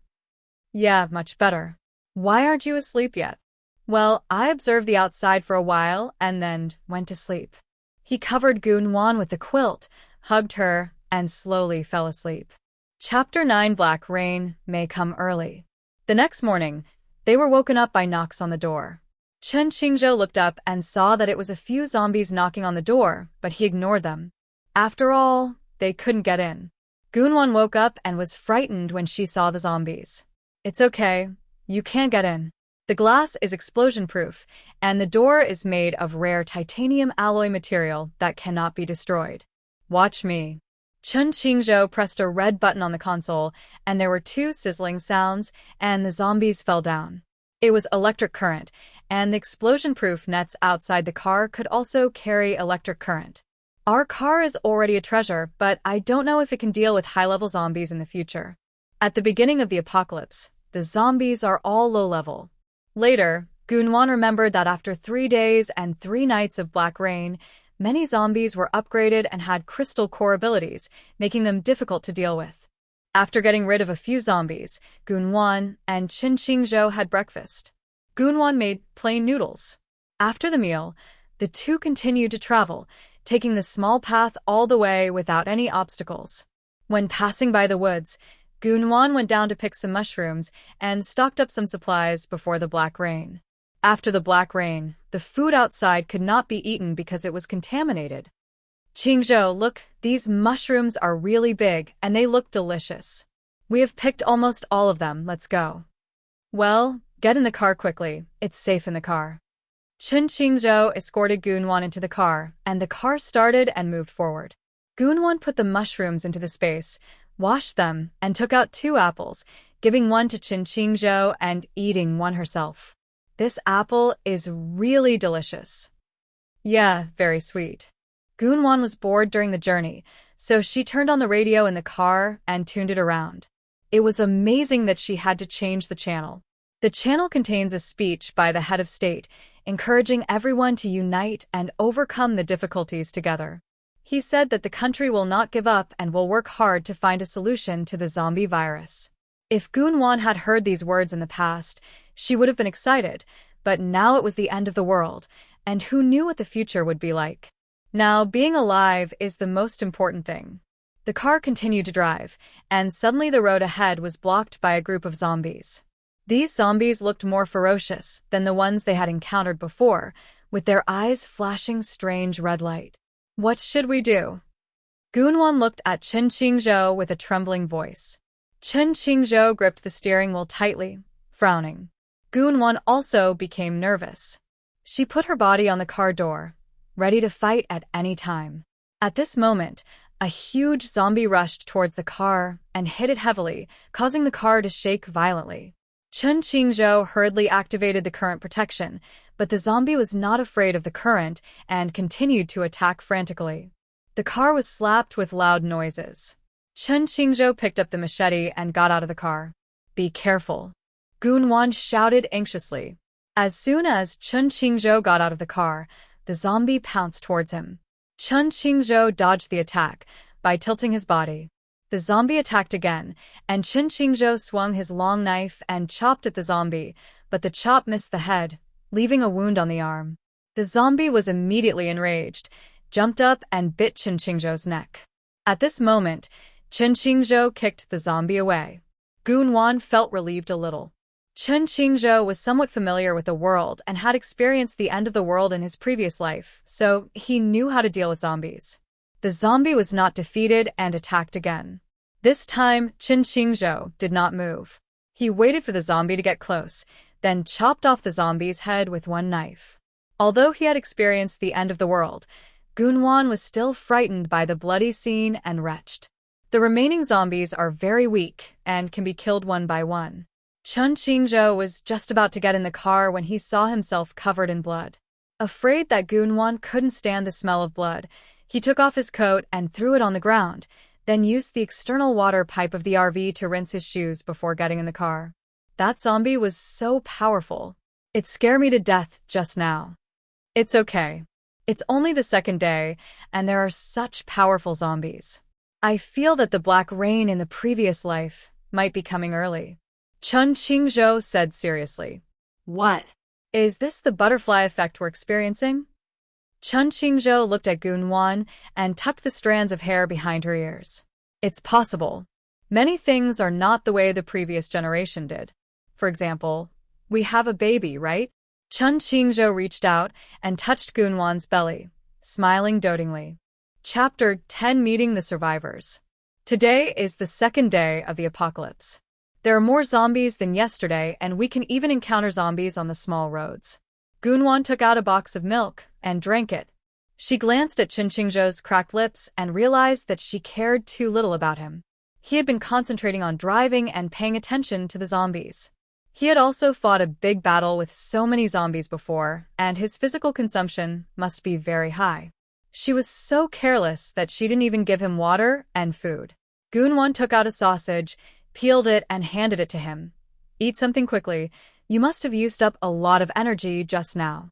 "Yeah, much better." "Why aren't you asleep yet?" "Well, I observed the outside for a while and then went to sleep." He covered Gunwan with the quilt, hugged her, and slowly fell asleep. Chapter 9. Black Rain May Come Early. The next morning, they were woken up by knocks on the door. Chen Qingzhou looked up and saw that it was a few zombies knocking on the door, but he ignored them. After all, they couldn't get in. Gunwan woke up and was frightened when she saw the zombies. "It's okay. You can't get in. The glass is explosion-proof, and the door is made of rare titanium alloy material that cannot be destroyed. Watch me." Chen Qingzhou pressed a red button on the console, and there were 2 sizzling sounds, and the zombies fell down. It was electric current, and the explosion-proof nets outside the car could also carry electric current. "Our car is already a treasure, but I don't know if it can deal with high-level zombies in the future. At the beginning of the apocalypse, the zombies are all low-level." Later, Gunwan remembered that after 3 days and 3 nights of black rain, many zombies were upgraded and had crystal core abilities, making them difficult to deal with. After getting rid of a few zombies, Gunwan and Chen Qingzhou had breakfast. Gunwan made plain noodles. After the meal, the two continued to travel, taking the small path all the way without any obstacles. When passing by the woods, Gunwan went down to pick some mushrooms and stocked up some supplies before the black rain. After the black rain, the food outside could not be eaten because it was contaminated. Qingzhou, look, these mushrooms are really big and they look delicious. We have picked almost all of them, let's go. Well, get in the car quickly, it's safe in the car. Qingzhou escorted Gunwan into the car, and the car started and moved forward. Gunwan put the mushrooms into the space, washed them, and took out 2 apples, giving one to Qingzhou and eating one herself. This apple is really delicious. Yeah, very sweet. Gunwan was bored during the journey, so she turned on the radio in the car and tuned it around. It was amazing that she had to change the channel. The channel contains a speech by the head of state, encouraging everyone to unite and overcome the difficulties together. He said that the country will not give up and will work hard to find a solution to the zombie virus. If Gunwan had heard these words in the past, she would have been excited, but now it was the end of the world, and who knew what the future would be like? Now, being alive is the most important thing. The car continued to drive, and suddenly the road ahead was blocked by a group of zombies. These zombies looked more ferocious than the ones they had encountered before, with their eyes flashing strange red light. What should we do? Gunwan looked at Qingzhou with a trembling voice. Qingzhou gripped the steering wheel tightly, frowning. Gunwan also became nervous. She put her body on the car door, ready to fight at any time. At this moment, a huge zombie rushed towards the car and hit it heavily, causing the car to shake violently. Qingzhou hurriedly activated the current protection, but the zombie was not afraid of the current and continued to attack frantically. The car was slapped with loud noises. Qingzhou picked up the machete and got out of the car. Be careful. Gunwan shouted anxiously. As soon as Qingzhou got out of the car, the zombie pounced towards him. Qingzhou dodged the attack by tilting his body. The zombie attacked again, and Qingzhou swung his long knife and chopped at the zombie, but the chop missed the head, leaving a wound on the arm. The zombie was immediately enraged, jumped up and bit Qingzhou's neck. At this moment, Qingzhou kicked the zombie away. Gunwan felt relieved a little. Qingzhou was somewhat familiar with the world and had experienced the end of the world in his previous life, so he knew how to deal with zombies. The zombie was not defeated and attacked again. This time, Qingzhou did not move. He waited for the zombie to get close, then chopped off the zombie's head with one knife. Although he had experienced the end of the world, Gunwan was still frightened by the bloody scene and wretched. The remaining zombies are very weak and can be killed one by one. Qingzhou was just about to get in the car when he saw himself covered in blood. Afraid that Gunwan couldn't stand the smell of blood, he took off his coat and threw it on the ground, then used the external water pipe of the RV to rinse his shoes before getting in the car. That zombie was so powerful. It scared me to death just now. It's okay. It's only the second day, and there are such powerful zombies. I feel that the black rain in the previous life might be coming early. Qingzhou said seriously. What? Is this the butterfly effect we're experiencing? Qingzhou looked at Gunwan and tucked the strands of hair behind her ears. It's possible. Many things are not the way the previous generation did. For example, we have a baby, right? Qingzhou reached out and touched Gunwan's belly, smiling dotingly. Chapter 10: Meeting the Survivors. Today is the second day of the apocalypse. There are more zombies than yesterday, and we can even encounter zombies on the small roads. Gunwan took out a box of milk and drank it. She glanced at Qingzhou's cracked lips and realized that she cared too little about him. He had been concentrating on driving and paying attention to the zombies. He had also fought a big battle with so many zombies before, and his physical consumption must be very high. She was so careless that she didn't even give him water and food. Gunwan took out a sausage, peeled it, and handed it to him. Eat something quickly. You must have used up a lot of energy just now.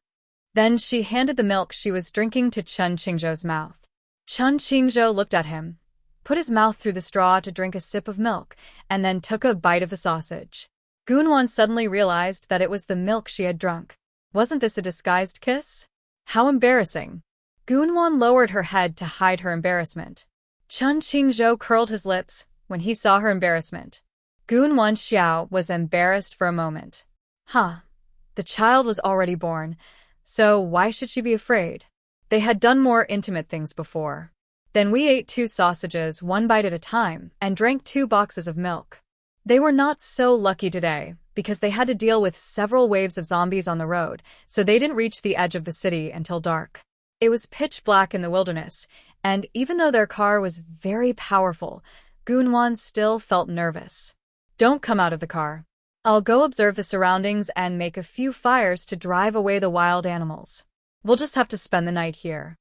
Then she handed the milk she was drinking to Qingzhou's mouth. Qingzhou looked at him, put his mouth through the straw to drink a sip of milk, and then took a bite of the sausage. Gunwan suddenly realized that it was the milk she had drunk. Wasn't this a disguised kiss? How embarrassing. Gunwan lowered her head to hide her embarrassment. Qingzhou curled his lips, when he saw her embarrassment. Gunwan Xiao was embarrassed for a moment. The child was already born, so why should she be afraid? They had done more intimate things before. Then we ate 2 sausages, 1 bite at a time, and drank 2 boxes of milk. They were not so lucky today, because they had to deal with several waves of zombies on the road, so they didn't reach the edge of the city until dark. It was pitch black in the wilderness, and even though their car was very powerful, Gunwan still felt nervous. Don't come out of the car. I'll go observe the surroundings and make a few fires to drive away the wild animals. We'll just have to spend the night here.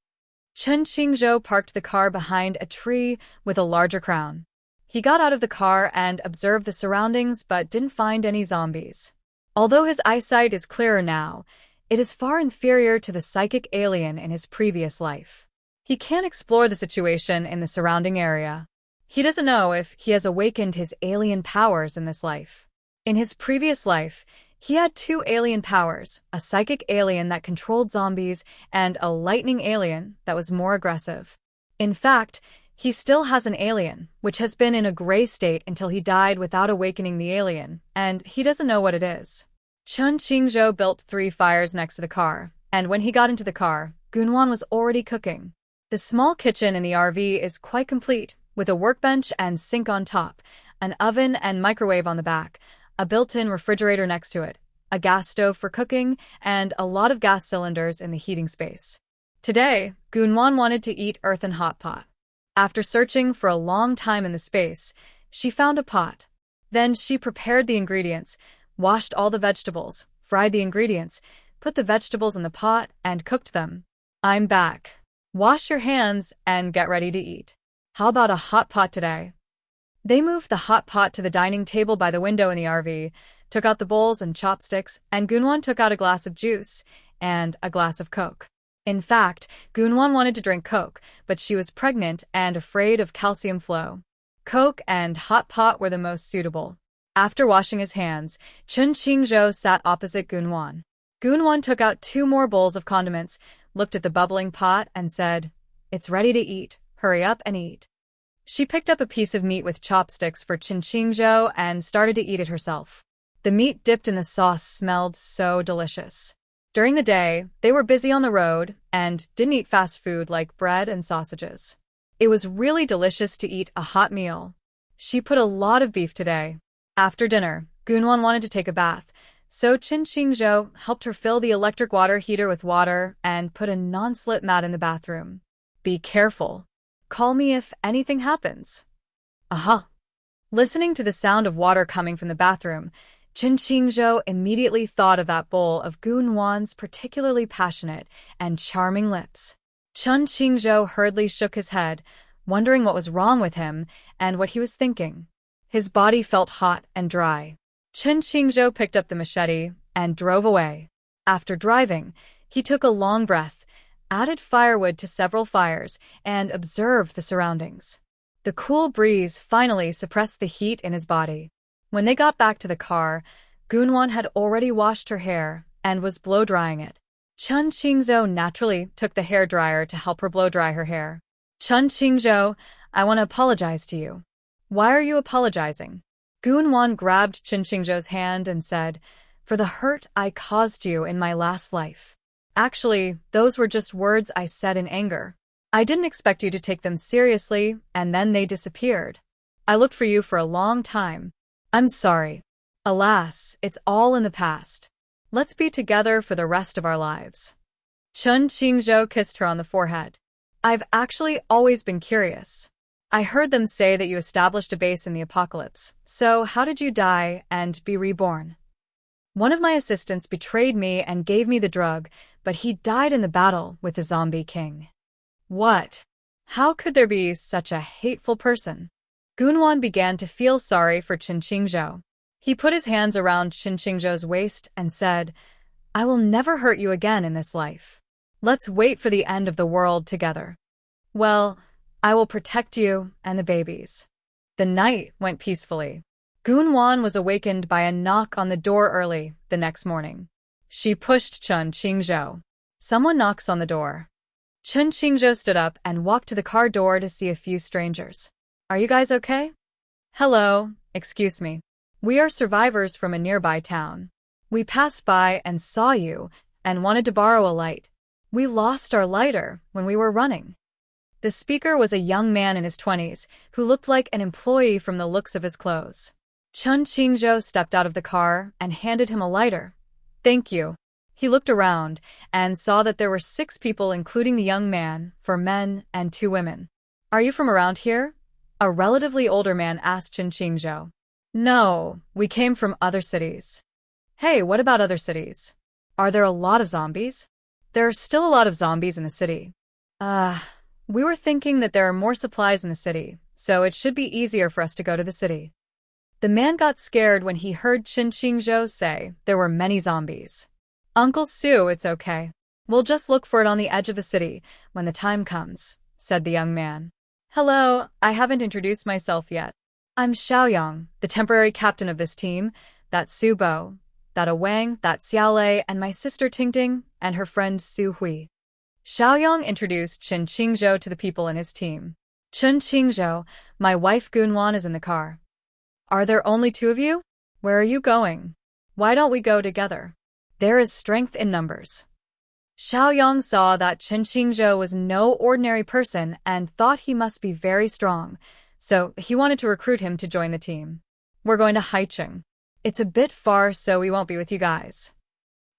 Chen Qingzhou parked the car behind a tree with a larger crown. He got out of the car and observed the surroundings but didn't find any zombies. Although his eyesight is clearer now, it is far inferior to the psychic alien in his previous life. He can't explore the situation in the surrounding area. He doesn't know if he has awakened his alien powers in this life. In his previous life, he had 2 alien powers, a psychic alien that controlled zombies and a lightning alien that was more aggressive. In fact, he still has an alien, which has been in a gray state until he died without awakening the alien, and he doesn't know what it is. Chen Qingzhou built 3 fires next to the car, and when he got into the car, Gunwan was already cooking. The small kitchen in the RV is quite complete, with a workbench and sink on top, an oven and microwave on the back, a built-in refrigerator next to it, a gas stove for cooking, and a lot of gas cylinders in the heating space. Today, Gunwan wanted to eat earthen hot pot. After searching for a long time in the space, she found a pot. Then she prepared the ingredients, washed all the vegetables, fried the ingredients, put the vegetables in the pot, and cooked them. I'm back. Wash your hands and get ready to eat. How about a hot pot today? They moved the hot pot to the dining table by the window in the RV, took out the bowls and chopsticks, and Gunwan took out a glass of juice and a glass of Coke. In fact, Gunwan wanted to drink Coke, but she was pregnant and afraid of calcium flow. Coke and hot pot were the most suitable. After washing his hands, Chen Qingzhou sat opposite Gunwan. Gunwan took out 2 more bowls of condiments, looked at the bubbling pot, and said, "It's ready to eat. Hurry up and eat." She picked up a piece of meat with chopsticks for Chen Qingzhou and started to eat it herself. The meat dipped in the sauce smelled so delicious. During the day, they were busy on the road and didn't eat fast food like bread and sausages. It was really delicious to eat a hot meal. She put a lot of beef today. After dinner, Gunwan wanted to take a bath, so Chen Qingzhou helped her fill the electric water heater with water and put a non-slip mat in the bathroom. Be careful. Call me if anything happens. Listening to the sound of water coming from the bathroom, Chen Qingzhou immediately thought of that bowl of Gunwan's particularly passionate and charming lips. Chen Qingzhou hurriedly shook his head, wondering what was wrong with him and what he was thinking. His body felt hot and dry. Chen Qingzhou picked up the machete and drove away. After driving, he took a long breath, added firewood to several fires, and observed the surroundings. The cool breeze finally suppressed the heat in his body. When they got back to the car, Gunwan had already washed her hair and was blow-drying it. Chen Qingzhou naturally took the hairdryer to help her blow-dry her hair. Chen Qingzhou, I want to apologize to you. Why are you apologizing? Gunwan grabbed Chen Qingzhou's hand and said, "For the hurt I caused you in my last life. Actually, those were just words I said in anger. I didn't expect you to take them seriously, and then they disappeared. I looked for you for a long time. I'm sorry. Alas, it's all in the past. Let's be together for the rest of our lives." Chen Qingzhou kissed her on the forehead. I've actually always been curious. I heard them say that you established a base in the apocalypse, so how did you die and be reborn? One of my assistants betrayed me and gave me the drug, but he died in the battle with the zombie king. What? How could there be such a hateful person? Gunwan began to feel sorry for Chen Qingzhou. He put his hands around Chen Qingzhou's waist and said, I will never hurt you again in this life. Let's wait for the end of the world together. Well, I will protect you and the babies. The night went peacefully. Gunwan was awakened by a knock on the door early the next morning. She pushed Chen Qingzhou. Someone knocks on the door. Chen Qingzhou stood up and walked to the car door to see a few strangers. Are you guys okay? Hello, excuse me. We are survivors from a nearby town. We passed by and saw you and wanted to borrow a light. We lost our lighter when we were running. The speaker was a young man in his 20s who looked like an employee from the looks of his clothes. Chun Qingzhou stepped out of the car and handed him a lighter. Thank you. He looked around and saw that there were 6 people, including the young man, 4 men and 2 women. Are you from around here? A relatively older man asked Chun Qingzhou. No, we came from other cities. Hey, what about other cities? Are there a lot of zombies? There are still a lot of zombies in the city. We were thinking that there are more supplies in the city, so it should be easier for us to go to the city. The man got scared when he heard Chun Qingzhou say there were many zombies. Uncle Sue, it's okay. We'll just look for it on the edge of the city when the time comes, said the young man. Hello, I haven't introduced myself yet. I'm Xiaoyang, the temporary captain of this team. That's Su Bo, that Wang, that's Xiaolei, and my sister Tingting, and her friend Su Hui. Xiaoyang introduced Chun Qingzhou to the people in his team. Chun Qingzhou, my wife Gunwan is in the car. Are there only 2 of you? Where are you going? Why don't we go together? There is strength in numbers. Xiaoyang saw that Chun Qingzhou was no ordinary person and thought he must be very strong, so he wanted to recruit him to join the team. We're going to Haicheng. It's a bit far, so we won't be with you guys.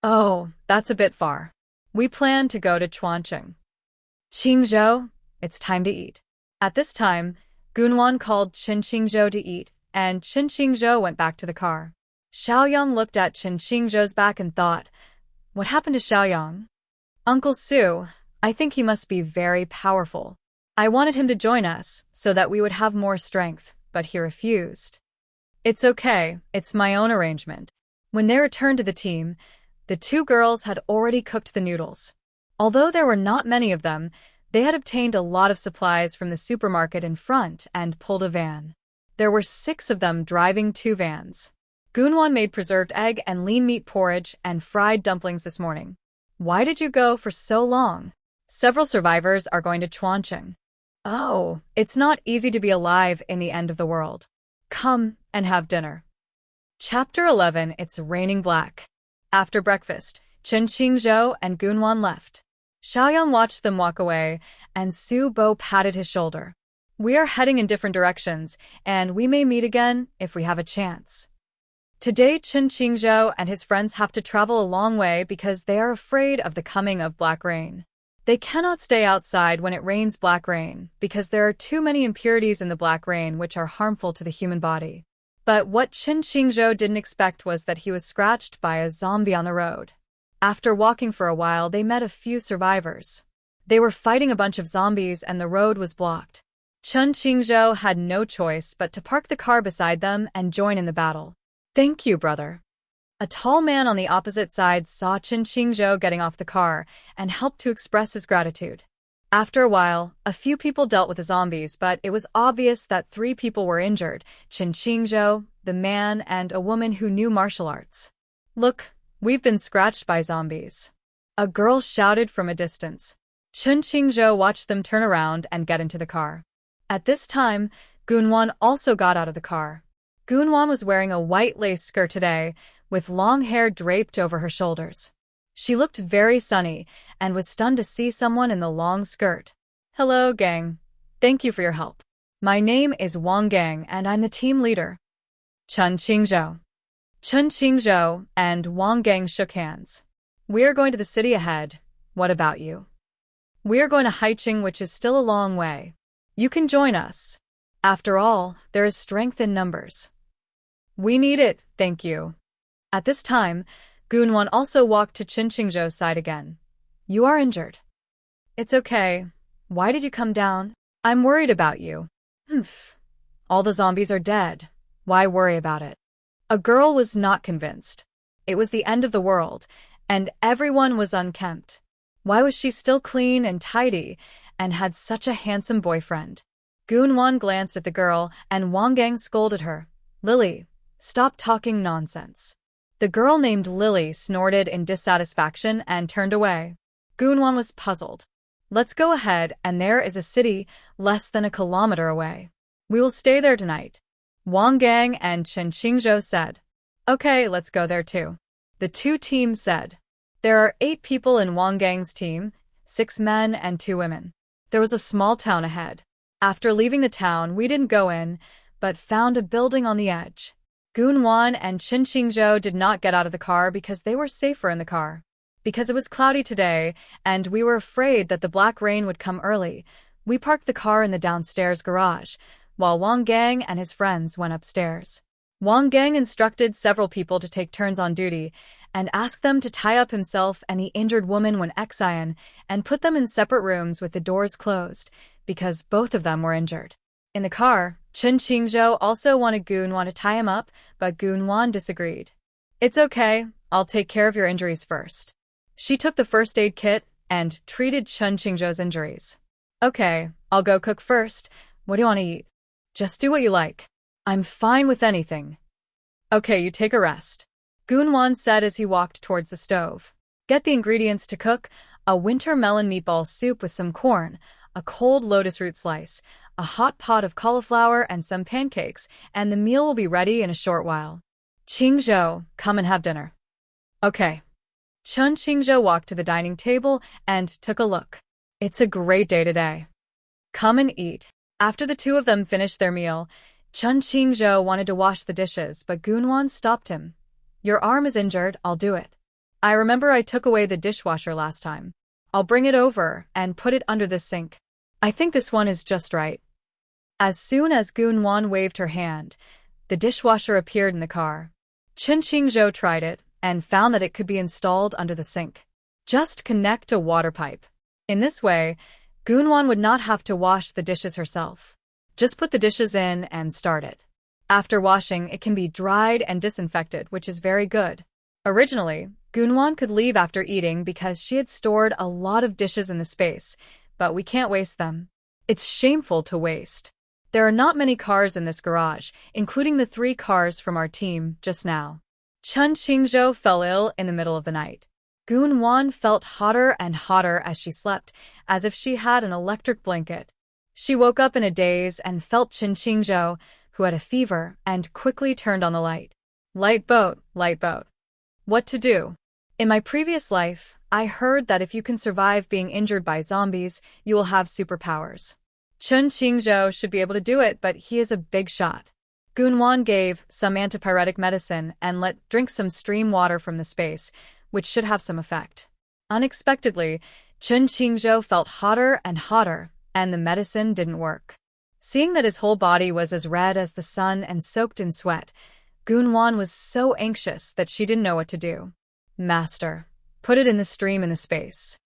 Oh, that's a bit far. We plan to go to Chuancheng. Qingzhou, it's time to eat. At this time, Gunwan called Chun Qingzhou to eat, and Chun Qingzhou went back to the car. Xiaoyang looked at Chun Qingzhou's back and thought, what happened to Xiaoyang? Uncle Sue, I think he must be very powerful. I wanted him to join us so that we would have more strength, but he refused. It's okay, it's my own arrangement. When they returned to the team, the 2 girls had already cooked the noodles. Although there were not many of them, they had obtained a lot of supplies from the supermarket in front and pulled a van. There were 6 of them driving 2 vans. Gunwan made preserved egg and lean meat porridge and fried dumplings this morning. Why did you go for so long? Several survivors are going to Chuancheng. Oh, it's not easy to be alive in the end of the world. Come and have dinner. Chapter 11. It's raining black. After breakfast, Chun Qingzhou and Gunwan left. Xiaoyang watched them walk away, and Su Bo patted his shoulder. We are heading in different directions, and we may meet again if we have a chance. Today, Chun Qingzhou and his friends have to travel a long way because they are afraid of the coming of black rain. They cannot stay outside when it rains black rain because there are too many impurities in the black rain which are harmful to the human body. But what Chun Qingzhou didn't expect was that he was scratched by a zombie on the road. After walking for a while, they met a few survivors. They were fighting a bunch of zombies and the road was blocked. Chun Qingzhou had no choice but to park the car beside them and join in the battle. Thank you, brother. A tall man on the opposite side saw Chun Qingzhou getting off the car and helped to express his gratitude. After a while, a few people dealt with the zombies, but it was obvious that 3 people were injured: Chun Qingzhou, the man, and a woman who knew martial arts. Look, we've been scratched by zombies. A girl shouted from a distance. Chun Qingzhou watched them turn around and get into the car. At this time, Gunwan also got out of the car. Gunwan was wearing a white lace skirt today, with long hair draped over her shoulders. She looked very sunny and was stunned to see someone in the long skirt. Hello, gang. Thank you for your help. My name is Wang Gang and I'm the team leader. Chun Qingzhou. Chun Qingzhou and Wang Gang shook hands. We are going to the city ahead. What about you? We are going to Haicheng, which is still a long way. You can join us. After all, there is strength in numbers. We need it, thank you. At this time, Gunwan also walked to Chun Qingzhou's side again. You are injured. It's okay. Why did you come down? I'm worried about you. All the zombies are dead. Why worry about it? A girl was not convinced. It was the end of the world, and everyone was unkempt. Why was she still clean and tidy and had such a handsome boyfriend? Gunwan glanced at the girl and Wang Gang scolded her. Lily, stop talking nonsense. The girl named Lily snorted in dissatisfaction and turned away. Gunwan was puzzled. Let's go ahead, and there is a city less than a kilometer away. We will stay there tonight. Wang Gang and Chen Qingzhou said. Okay, let's go there too. The two teams said. There are 8 people in Wang Gang's team, 6 men and 2 women. There was a small town ahead. After leaving the town, we didn't go in, but found a building on the edge. Gunwan and Chen Qingzhou did not get out of the car because they were safer in the car. Because it was cloudy today, and we were afraid that the black rain would come early, we parked the car in the downstairs garage, while Wang Gang and his friends went upstairs. Wang Gang instructed several people to take turns on duty and asked them to tie up himself and the injured woman when Xian and put them in separate rooms with the doors closed, because both of them were injured. In the car, Chen Qingzhou also wanted Gunwan to tie him up, but Gunwan disagreed. It's okay, I'll take care of your injuries first. She took the first aid kit and treated Chen Qingzhou's injuries. Okay, I'll go cook first. What do you want to eat? Just do what you like. I'm fine with anything. Okay, you take a rest. Gunwan said as he walked towards the stove. Get the ingredients to cook: a winter melon meatball soup with some corn, a cold lotus root slice, a hot pot of cauliflower and some pancakes, and the meal will be ready in a short while. Qingzhou, come and have dinner. Okay. Chen Qingzhou walked to the dining table and took a look. It's a great day today. Come and eat. After the two of them finished their meal, Chen Qingzhou wanted to wash the dishes, but Gunwan stopped him. Your arm is injured, I'll do it. I remember I took away the dishwasher last time. I'll bring it over and put it under the sink. I think this one is just right. As soon as Gunwan waved her hand, the dishwasher appeared in the car. Chen Qingzhou tried it and found that it could be installed under the sink. Just connect a water pipe. In this way, Gunwan would not have to wash the dishes herself. Just put the dishes in and start it. After washing, it can be dried and disinfected, which is very good. Originally, Gunwan could leave after eating because she had stored a lot of dishes in the space, but we can't waste them. It's shameful to waste. There are not many cars in this garage, including the 3 cars from our team just now. Chen Qingzhou fell ill in the middle of the night. Gunwan felt hotter and hotter as she slept, as if she had an electric blanket. She woke up in a daze and felt Chen Qingzhou, who had a fever, and quickly turned on the light. Light boat, light boat. What to do? In my previous life, I heard that if you can survive being injured by zombies, you will have superpowers. Chen Qingzhou should be able to do it, but he is a big shot. Gunwan gave some antipyretic medicine and let drink some stream water from the space, which should have some effect. Unexpectedly, Chen Qingzhou felt hotter and hotter, and the medicine didn't work. Seeing that his whole body was as red as the sun and soaked in sweat, Gunwan was so anxious that she didn't know what to do. Master, put it in the stream in the space.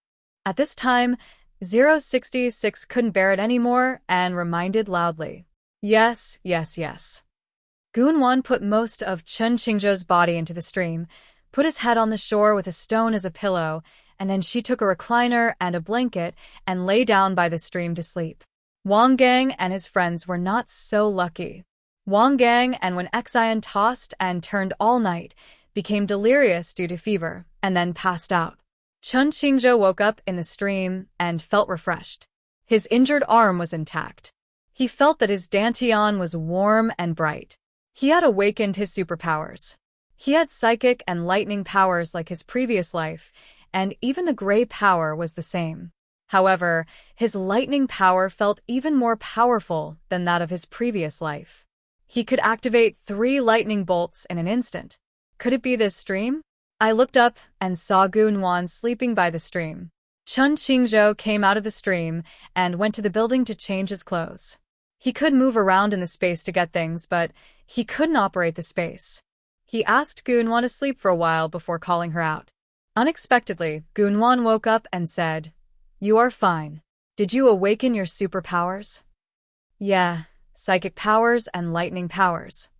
At this time, 066 couldn't bear it anymore and reminded loudly. Yes, yes, yes. Gunwan put most of Chen Qingzhou's body into the stream, put his head on the shore with a stone as a pillow, and then she took a recliner and a blanket and lay down by the stream to sleep. Wang Gang and his friends were not so lucky. Wang Gang, and when Xian tossed and turned all night, became delirious due to fever, and then passed out. Chen Qingzhou woke up in the stream and felt refreshed. His injured arm was intact. He felt that his dantian was warm and bright. He had awakened his superpowers. He had psychic and lightning powers like his previous life, and even the gray power was the same. However, his lightning power felt even more powerful than that of his previous life. He could activate 3 lightning bolts in an instant. Could it be this stream? I looked up and saw Gunwan sleeping by the stream. Chen Qingzhou came out of the stream and went to the building to change his clothes. He could move around in the space to get things, but he couldn't operate the space. He asked Gunwan to sleep for a while before calling her out. Unexpectedly, Gunwan woke up and said, "You are fine. Did you awaken your superpowers?" "Yeah, psychic powers and lightning powers."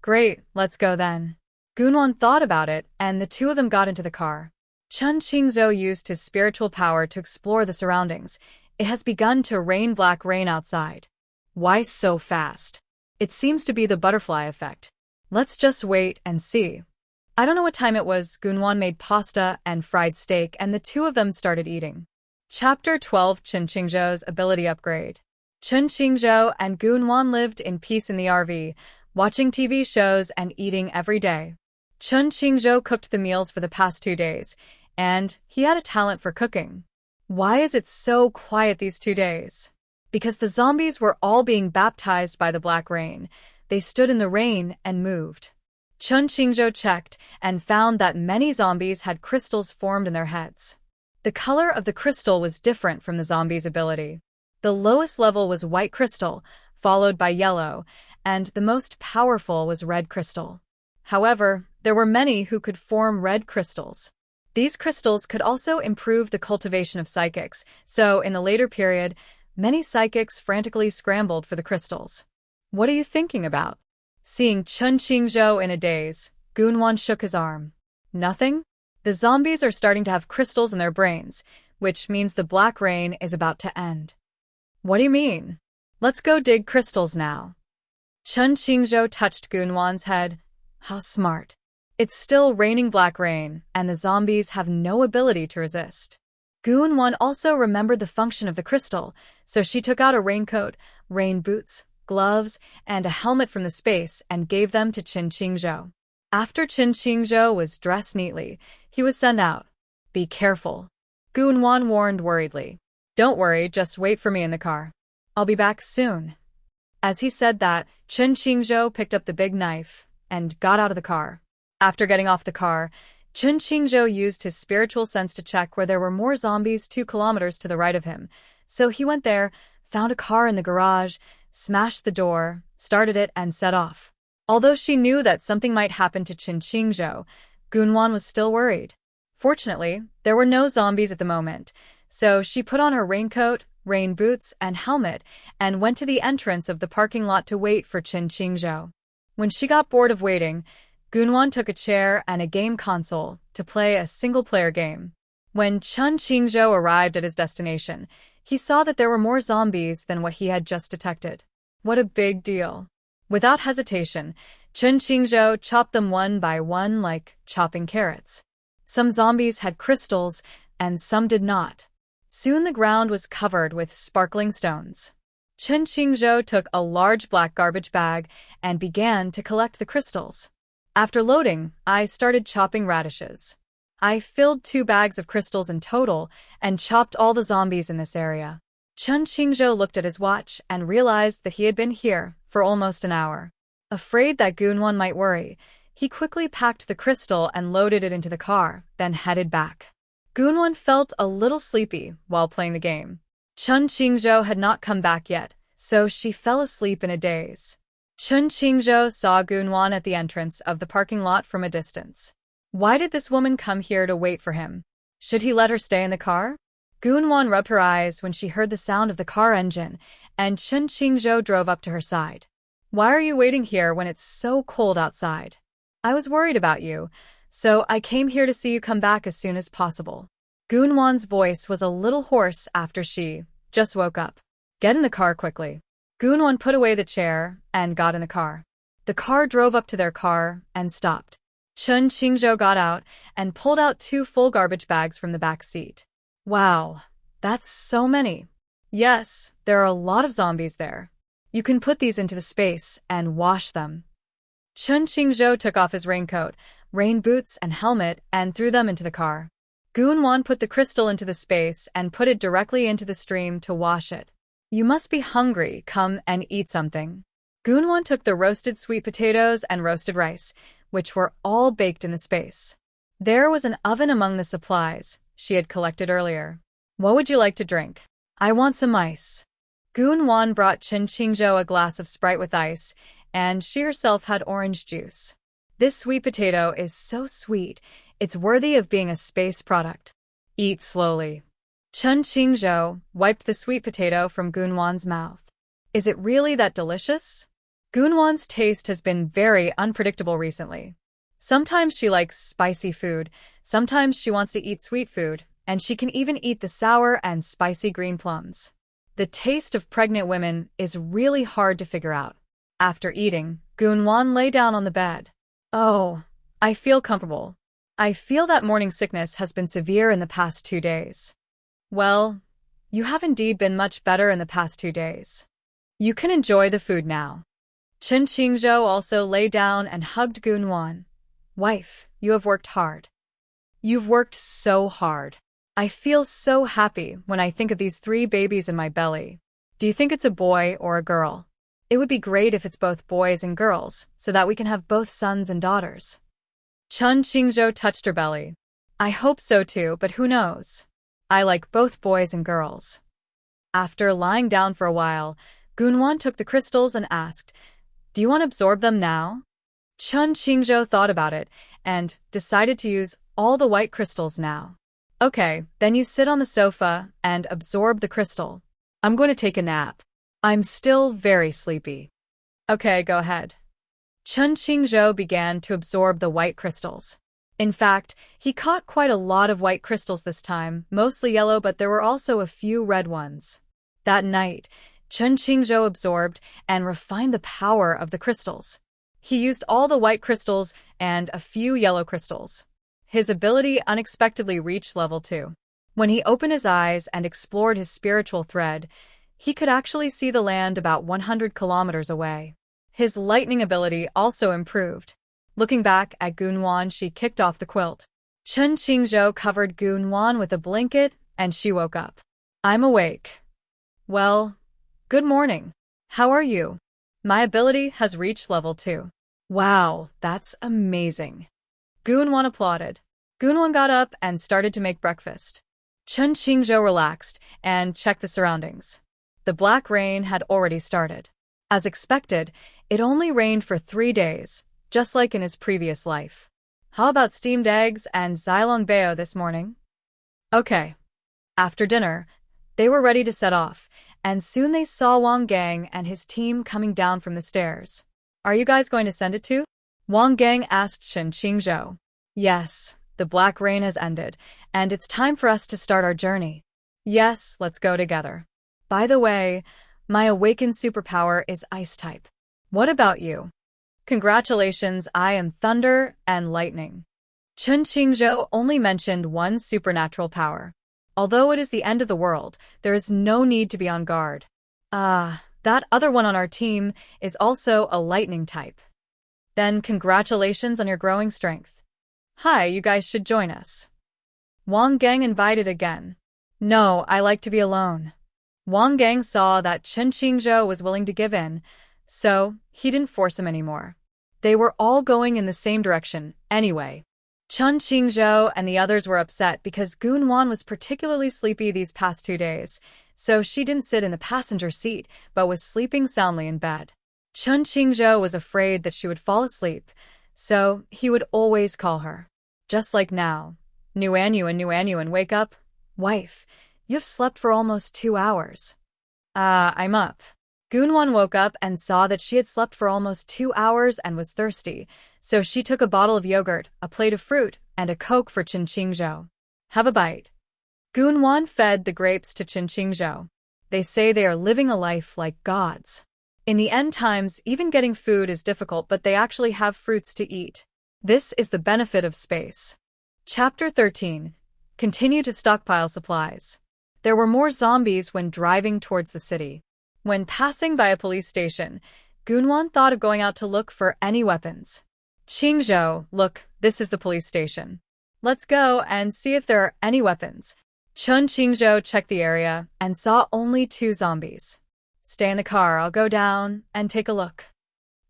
"Great, let's go then." Gunwan thought about it, and the two of them got into the car. Chen Qingzhou used his spiritual power to explore the surroundings. It has begun to rain black rain outside. Why so fast? It seems to be the butterfly effect. Let's just wait and see. I don't know what time it was. Gunwan made pasta and fried steak, and the two of them started eating. Chapter 12: Chen Qingzhou's Ability Upgrade. Chen Qingzhou and Gunwan lived in peace in the RV, watching TV shows and eating every day. Chun Qingzhou cooked the meals for the past 2 days, and he had a talent for cooking. Why is it so quiet these 2 days? Because the zombies were all being baptized by the black rain. They stood in the rain and moved. Chun Qingzhou checked and found that many zombies had crystals formed in their heads. The color of the crystal was different from the zombies' ability. The lowest level was white crystal, followed by yellow, and the most powerful was red crystal. However, there were many who could form red crystals. These crystals could also improve the cultivation of psychics, so in the later period, many psychics frantically scrambled for the crystals. What are you thinking about? Seeing Chun Qingzhou in a daze, Gunwan shook his arm. Nothing? The zombies are starting to have crystals in their brains, which means the black rain is about to end. What do you mean? Let's go dig crystals now. Chun Qingzhou touched Gunwan's head. How smart. It's still raining black rain, and the zombies have no ability to resist. Gunwan also remembered the function of the crystal, so she took out a raincoat, rain boots, gloves, and a helmet from the space and gave them to Chun Qingzhou. After Chun Qingzhou was dressed neatly, he was sent out. Be careful. Gunwan warned worriedly. Don't worry, just wait for me in the car. I'll be back soon. As he said that, Chun Qingzhou picked up the big knife and got out of the car. After getting off the car, Chun Qingzhou used his spiritual sense to check where there were more zombies 2 kilometers to the right of him. So he went there, found a car in the garage, smashed the door, started it, and set off. Although she knew that something might happen to Chun Qingzhou, Gunwan was still worried. Fortunately, there were no zombies at the moment, so she put on her raincoat, rain boots, and helmet and went to the entrance of the parking lot to wait for Chun Qingzhou. When she got bored of waiting, Gunwan took a chair and a game console to play a single-player game. When Chun Qingzhou arrived at his destination, he saw that there were more zombies than what he had just detected. What a big deal. Without hesitation, Chun Qingzhou chopped them one by one like chopping carrots. Some zombies had crystals, and some did not. Soon the ground was covered with sparkling stones. Chun Qingzhou took a large black garbage bag and began to collect the crystals. After loading, I started chopping radishes. I filled 2 bags of crystals in total and chopped all the zombies in this area. Chun Qingzhou looked at his watch and realized that he had been here for almost an hour. Afraid that Gunwan might worry, he quickly packed the crystal and loaded it into the car, then headed back. Gunwan felt a little sleepy while playing the game. Chun Qingzhou had not come back yet, so she fell asleep in a daze. Chun Qingzhou saw Gunwan at the entrance of the parking lot from a distance. Why did this woman come here to wait for him? Should he let her stay in the car? Gunwan rubbed her eyes when she heard the sound of the car engine, and Chun Qingzhou drove up to her side. Why are you waiting here when it's so cold outside? I was worried about you, so I came here to see you come back as soon as possible. Gunwan's voice was a little hoarse after she just woke up. Get in the car quickly. Gunwan put away the chair and got in the car. The car drove up to their car and stopped. Chun Qingzhou got out and pulled out 2 full garbage bags from the back seat. Wow, that's so many. Yes, there are a lot of zombies there. You can put these into the space and wash them. Chun Qingzhou took off his raincoat, rain boots, and helmet and threw them into the car. Gunwan put the crystal into the space and put it directly into the stream to wash it. You must be hungry, come and eat something. Gunwan took the roasted sweet potatoes and roasted rice, which were all baked in the space. There was an oven among the supplies she had collected earlier. What would you like to drink? I want some ice. Gunwan brought Chun Qingzhou a glass of Sprite with ice, and she herself had orange juice. This sweet potato is so sweet, it's worthy of being a space product. Eat slowly. Chun Qingzhou wiped the sweet potato from Gunwan's mouth. Is it really that delicious? Gunwan's taste has been very unpredictable recently. Sometimes she likes spicy food, sometimes she wants to eat sweet food, and she can even eat the sour and spicy green plums. The taste of pregnant women is really hard to figure out. After eating, Gunwan lay down on the bed. Oh, I feel comfortable. I feel that morning sickness has been severe in the past 2 days. Well, you have indeed been much better in the past 2 days. You can enjoy the food now. Chen Qingzhou also lay down and hugged Gunwan. Wife, you have worked hard. You've worked so hard. I feel so happy when I think of these 3 babies in my belly. Do you think it's a boy or a girl? It would be great if it's both boys and girls, so that we can have both sons and daughters. Chen Qingzhou touched her belly. I hope so too, but who knows? I like both boys and girls. After lying down for a while, Gunwan took the crystals and asked, do you want to absorb them now? Chen Qingzhou thought about it and decided to use all the white crystals now. Okay, then you sit on the sofa and absorb the crystal. I'm going to take a nap. I'm still very sleepy. Okay, go ahead. Chen Qingzhou began to absorb the white crystals. In fact, he caught quite a lot of white crystals this time, mostly yellow, but there were also a few red ones. That night, Chen Qingzhou absorbed and refined the power of the crystals. He used all the white crystals and a few yellow crystals. His ability unexpectedly reached level 2. When he opened his eyes and explored his spiritual thread, he could actually see the land about 100 kilometers away. His lightning ability also improved. Looking back at Gunwan, she kicked off the quilt. Chen Qingzhou covered Gunwan with a blanket, and she woke up. I'm awake. Well, good morning. How are you? My ability has reached level 2. Wow, that's amazing. Gunwan applauded. Gunwan got up and started to make breakfast. Chen Qingzhou relaxed and checked the surroundings. The black rain had already started. As expected, it only rained for 3 days, just like in his previous life. How about steamed eggs and xilongbeo this morning? Okay. After dinner, they were ready to set off, and soon they saw Wang Gang and his team coming down from the stairs. Are you guys going to send it too? Wang Gang asked Chen Qingzhou. Yes, the black rain has ended, and it's time for us to start our journey. Yes, let's go together. By the way, my awakened superpower is ice type. What about you? Congratulations, I am thunder and lightning. Chen Qingzhou only mentioned one supernatural power. Although it is the end of the world, there is no need to be on guard. That other one on our team is also a lightning type. Then congratulations on your growing strength. Hi, you guys should join us. Wang Gang invited again. No, I like to be alone. Wang Gang saw that Chen Qingzhou was willing to give in, so he didn't force him anymore. They were all going in the same direction, anyway. Chen Qingzhou and the others were upset because Gunwan was particularly sleepy these past 2 days, so she didn't sit in the passenger seat, but was sleeping soundly in bed. Chen Qingzhou was afraid that she would fall asleep, so he would always call her. Just like now. Nuanyuan, wake up. Wife, you've slept for almost 2 hours. I'm up. Gunwan woke up and saw that she had slept for almost 2 hours and was thirsty, so she took a bottle of yogurt, a plate of fruit, and a Coke for Chen Qingzhou. Have a bite. Gunwan fed the grapes to Chen Qingzhou. They say they are living a life like gods. In the end times, even getting food is difficult, but they actually have fruits to eat. This is the benefit of space. Chapter 13. Continue to stockpile supplies. There were more zombies when driving towards the city. When passing by a police station, Gunwan thought of going out to look for any weapons. Qingzhou, look, this is the police station. Let's go and see if there are any weapons. Chen Qingzhou checked the area and saw only 2 zombies. Stay in the car, I'll go down and take a look.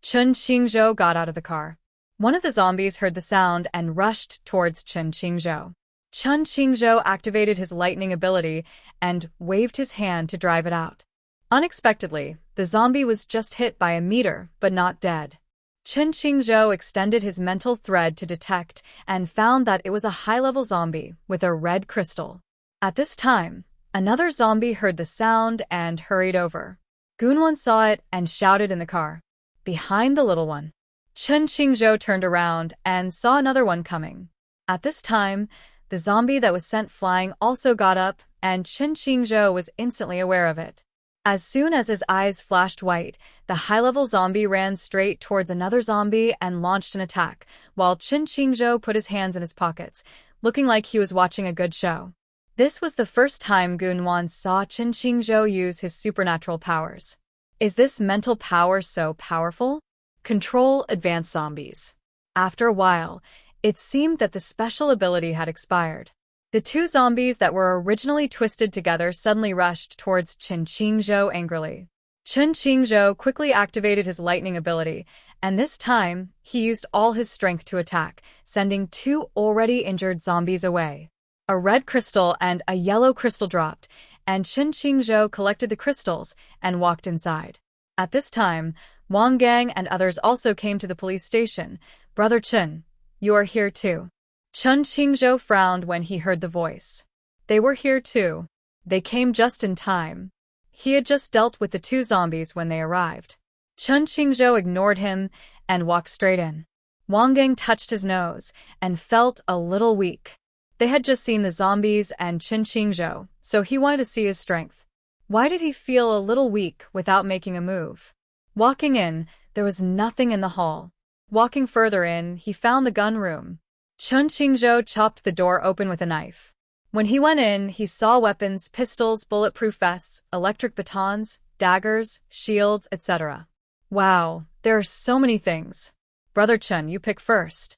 Chen Qingzhou got out of the car. One of the zombies heard the sound and rushed towards Chen Qingzhou. Chen Qingzhou activated his lightning ability and waved his hand to drive it out. Unexpectedly, the zombie was just hit by a meteor, but not dead. Chen Qingzhou extended his mental thread to detect and found that it was a high-level zombie with a red crystal. At this time, another zombie heard the sound and hurried over. Gunwan saw it and shouted in the car. Behind the little one. Chen Qingzhou turned around and saw another one coming. At this time, the zombie that was sent flying also got up, and Chen Qingzhou was instantly aware of it. As soon as his eyes flashed white, the high-level zombie ran straight towards another zombie and launched an attack, while Chen Qingzhou put his hands in his pockets, looking like he was watching a good show. This was the first time Gunwan saw Chen Qingzhou use his supernatural powers. Is this mental power so powerful? Control advanced zombies. After a while, it seemed that the special ability had expired. The two zombies that were originally twisted together suddenly rushed towards Chen Qingzhou angrily. Chen Qingzhou quickly activated his lightning ability, and this time, he used all his strength to attack, sending two already injured zombies away. A red crystal and a yellow crystal dropped, and Chen Qingzhou collected the crystals and walked inside. At this time, Wang Gang and others also came to the police station. "Brother Chen, you are here too." Chen Qingzhou frowned when he heard the voice. They were here too. They came just in time. He had just dealt with the two zombies when they arrived. Chen Qingzhou ignored him and walked straight in. Wang Gang touched his nose and felt a little weak. They had just seen the zombies and Chen Qingzhou, so he wanted to see his strength. Why did he feel a little weak without making a move? Walking in, there was nothing in the hall. Walking further in, he found the gun room. Chen Qingzhou chopped the door open with a knife. When he went in, he saw weapons, pistols, bulletproof vests, electric batons, daggers, shields, etc. Wow, there are so many things. "Brother Chen, you pick first."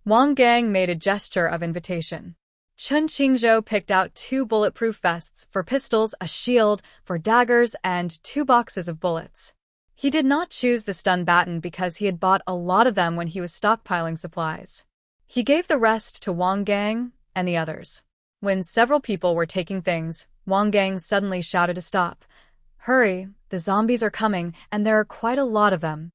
Wang Gang made a gesture of invitation. Chen Qingzhou picked out two bulletproof vests for pistols, a shield for daggers, and 2 boxes of bullets. He did not choose the stun baton because he had bought a lot of them when he was stockpiling supplies. He gave the rest to Wang Gang and the others. When several people were taking things, Wang Gang suddenly shouted to stop. "Hurry, the zombies are coming, and there are quite a lot of them."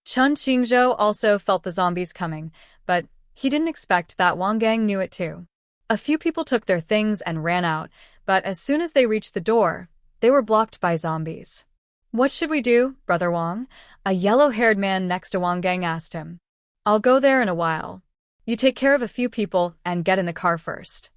Chen Qingzhou also felt the zombies coming, but he didn't expect that Wang Gang knew it too. A few people took their things and ran out, but as soon as they reached the door, they were blocked by zombies. "What should we do, Brother Wang?" A yellow-haired man next to Wang Gang asked him. "I'll go there in a while. You take care of a few people and get in the car first."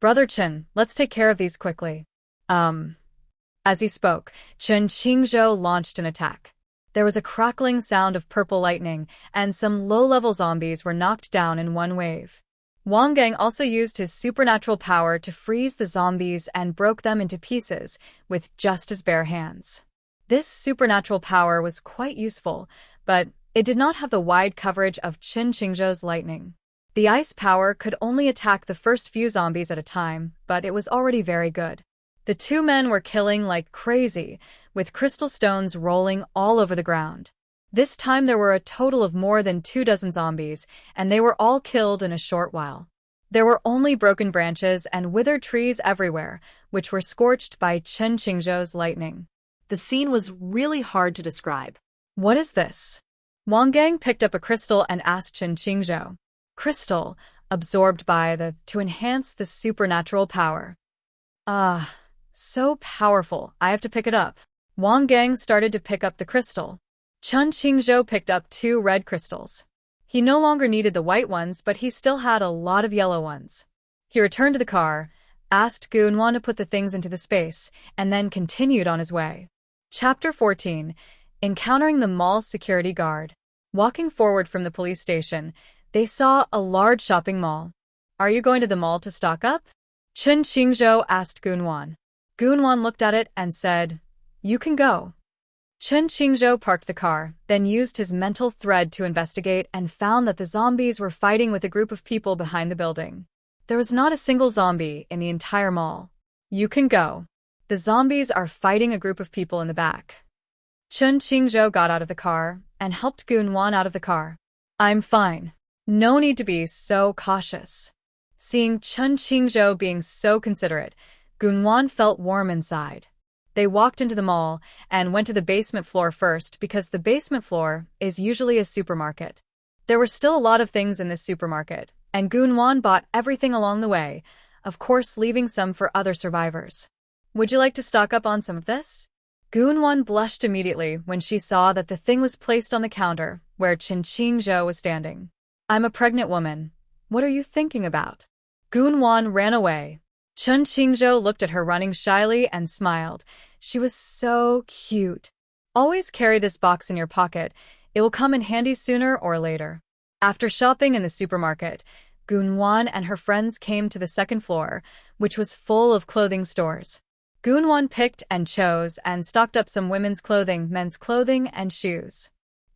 "Brother Chen, let's take care of these quickly." As he spoke, Chen Qingzhou launched an attack. There was a crackling sound of purple lightning, and some low-level zombies were knocked down in one wave. Wang Gang also used his supernatural power to freeze the zombies and broke them into pieces with just his bare hands. This supernatural power was quite useful, but it did not have the wide coverage of Chen Qingzhou's lightning. The ice power could only attack the first few zombies at a time, but it was already very good. The two men were killing like crazy, with crystal stones rolling all over the ground. This time there were a total of more than 24 zombies, and they were all killed in a short while. There were only broken branches and withered trees everywhere, which were scorched by Chen Qingzhou's lightning. The scene was really hard to describe. "What is this?" Wang Gang picked up a crystal and asked Chen Qingzhou. "Crystal, absorbed by to enhance the supernatural power." "Ah, so powerful, I have to pick it up." Wang Gang started to pick up the crystal. Chen Qingzhou picked up 2 red crystals. He no longer needed the white ones, but he still had a lot of yellow ones. He returned to the car, asked Gunwan to put the things into the space, and then continued on his way. Chapter 14. Encountering the mall security guard. Walking forward from the police station, they saw a large shopping mall. "Are you going to the mall to stock up?" Chen Qingzhou asked Gunwan. Gunwan looked at it and said, "You can go." Chen Qingzhou parked the car, then used his mental thread to investigate and found that the zombies were fighting with a group of people behind the building. There was not a single zombie in the entire mall. "You can go. The zombies are fighting a group of people in the back." Chen Qingzhou got out of the car and helped Gunwan out of the car. "I'm fine. No need to be so cautious." Seeing Chen Qingzhou being so considerate, Gunwan felt warm inside. They walked into the mall and went to the basement floor first because the basement floor is usually a supermarket. There were still a lot of things in this supermarket, and Gunwan bought everything along the way, of course leaving some for other survivors. "Would you like to stock up on some of this?" Gunwan blushed immediately when she saw that the thing was placed on the counter where Chen Qingzhou was standing. "I'm a pregnant woman. What are you thinking about?" Gunwan ran away. Chen Qingzhou looked at her running shyly and smiled. She was so cute. "Always carry this box in your pocket. It will come in handy sooner or later." After shopping in the supermarket, Gunwan and her friends came to the second floor, which was full of clothing stores. Gunwan picked and chose and stocked up some women's clothing, men's clothing, and shoes.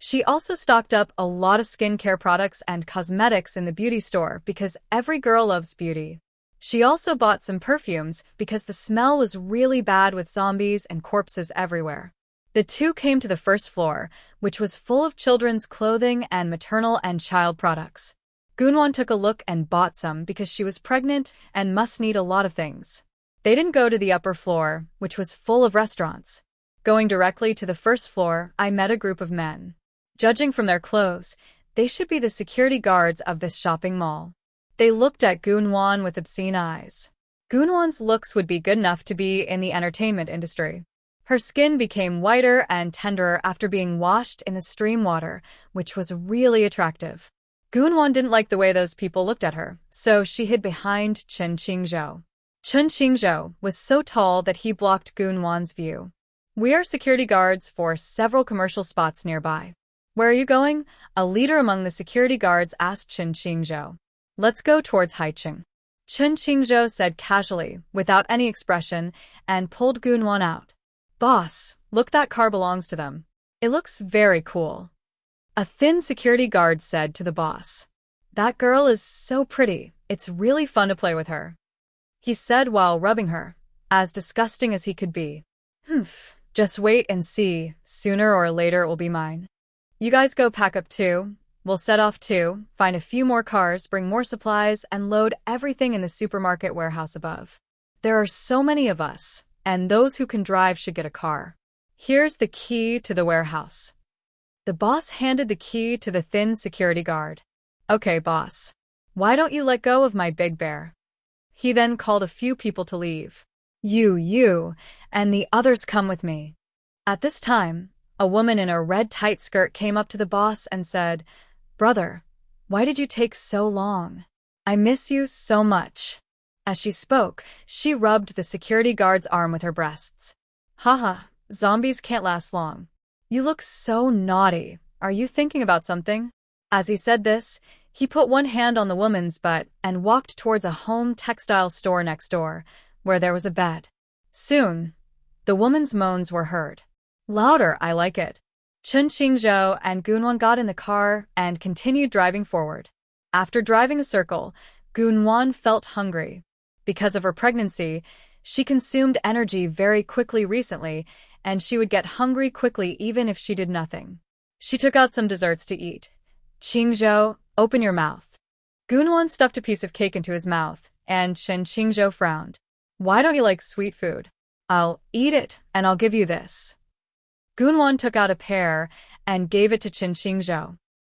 She also stocked up a lot of skincare products and cosmetics in the beauty store because every girl loves beauty. She also bought some perfumes because the smell was really bad with zombies and corpses everywhere. The two came to the first floor, which was full of children's clothing and maternal and child products. Gunwon took a look and bought some because she was pregnant and must need a lot of things. They didn't go to the upper floor, which was full of restaurants. Going directly to the first floor, I met a group of men. Judging from their clothes, they should be the security guards of this shopping mall. They looked at Gunwon with obscene eyes. Gunwon's looks would be good enough to be in the entertainment industry. Her skin became whiter and tenderer after being washed in the stream water, which was really attractive. Gunwon didn't like the way those people looked at her, so she hid behind Chen Qingzhou. Chen Qingzhou was so tall that he blocked Gunwon's view. We are security guards for several commercial spots nearby. Where are you going? A leader among the security guards asked Chen Qingzhou. Let's go towards Haicheng. Chen Qingzhou said casually, without any expression, and pulled Gunwon out. Boss, look, that car belongs to them. It looks very cool. A thin security guard said to the boss. That girl is so pretty, it's really fun to play with her. He said while rubbing her, as disgusting as he could be. Just wait and see, sooner or later it will be mine. You guys go pack up too. We'll set off too, find a few more cars, bring more supplies, and load everything in the supermarket warehouse above. There are so many of us, and those who can drive should get a car. Here's the key to the warehouse. The boss handed the key to the thin security guard. Okay, boss. Why don't you let go of my big bear? He then called a few people to leave. You, and the others come with me. At this time, a woman in a red tight skirt came up to the boss and said, Brother, why did you take so long? I miss you so much. As she spoke, she rubbed the security guard's arm with her breasts. Haha, zombies can't last long. You look so naughty. Are you thinking about something? As he said this, he put one hand on the woman's butt and walked towards a home textile store next door, where there was a bed. Soon, the woman's moans were heard. Louder, I like it. Chen Qingzhou and Gunwon got in the car and continued driving forward. After driving a circle, Gunwon felt hungry. Because of her pregnancy, she consumed energy very quickly recently, and she would get hungry quickly even if she did nothing. She took out some desserts to eat. Qingzhou, open your mouth. Gunwon stuffed a piece of cake into his mouth, and Chen Qingzhou frowned. Why don't you like sweet food? I'll eat it, and I'll give you this. Gunwon took out a pear and gave it to Chen Qingzhou.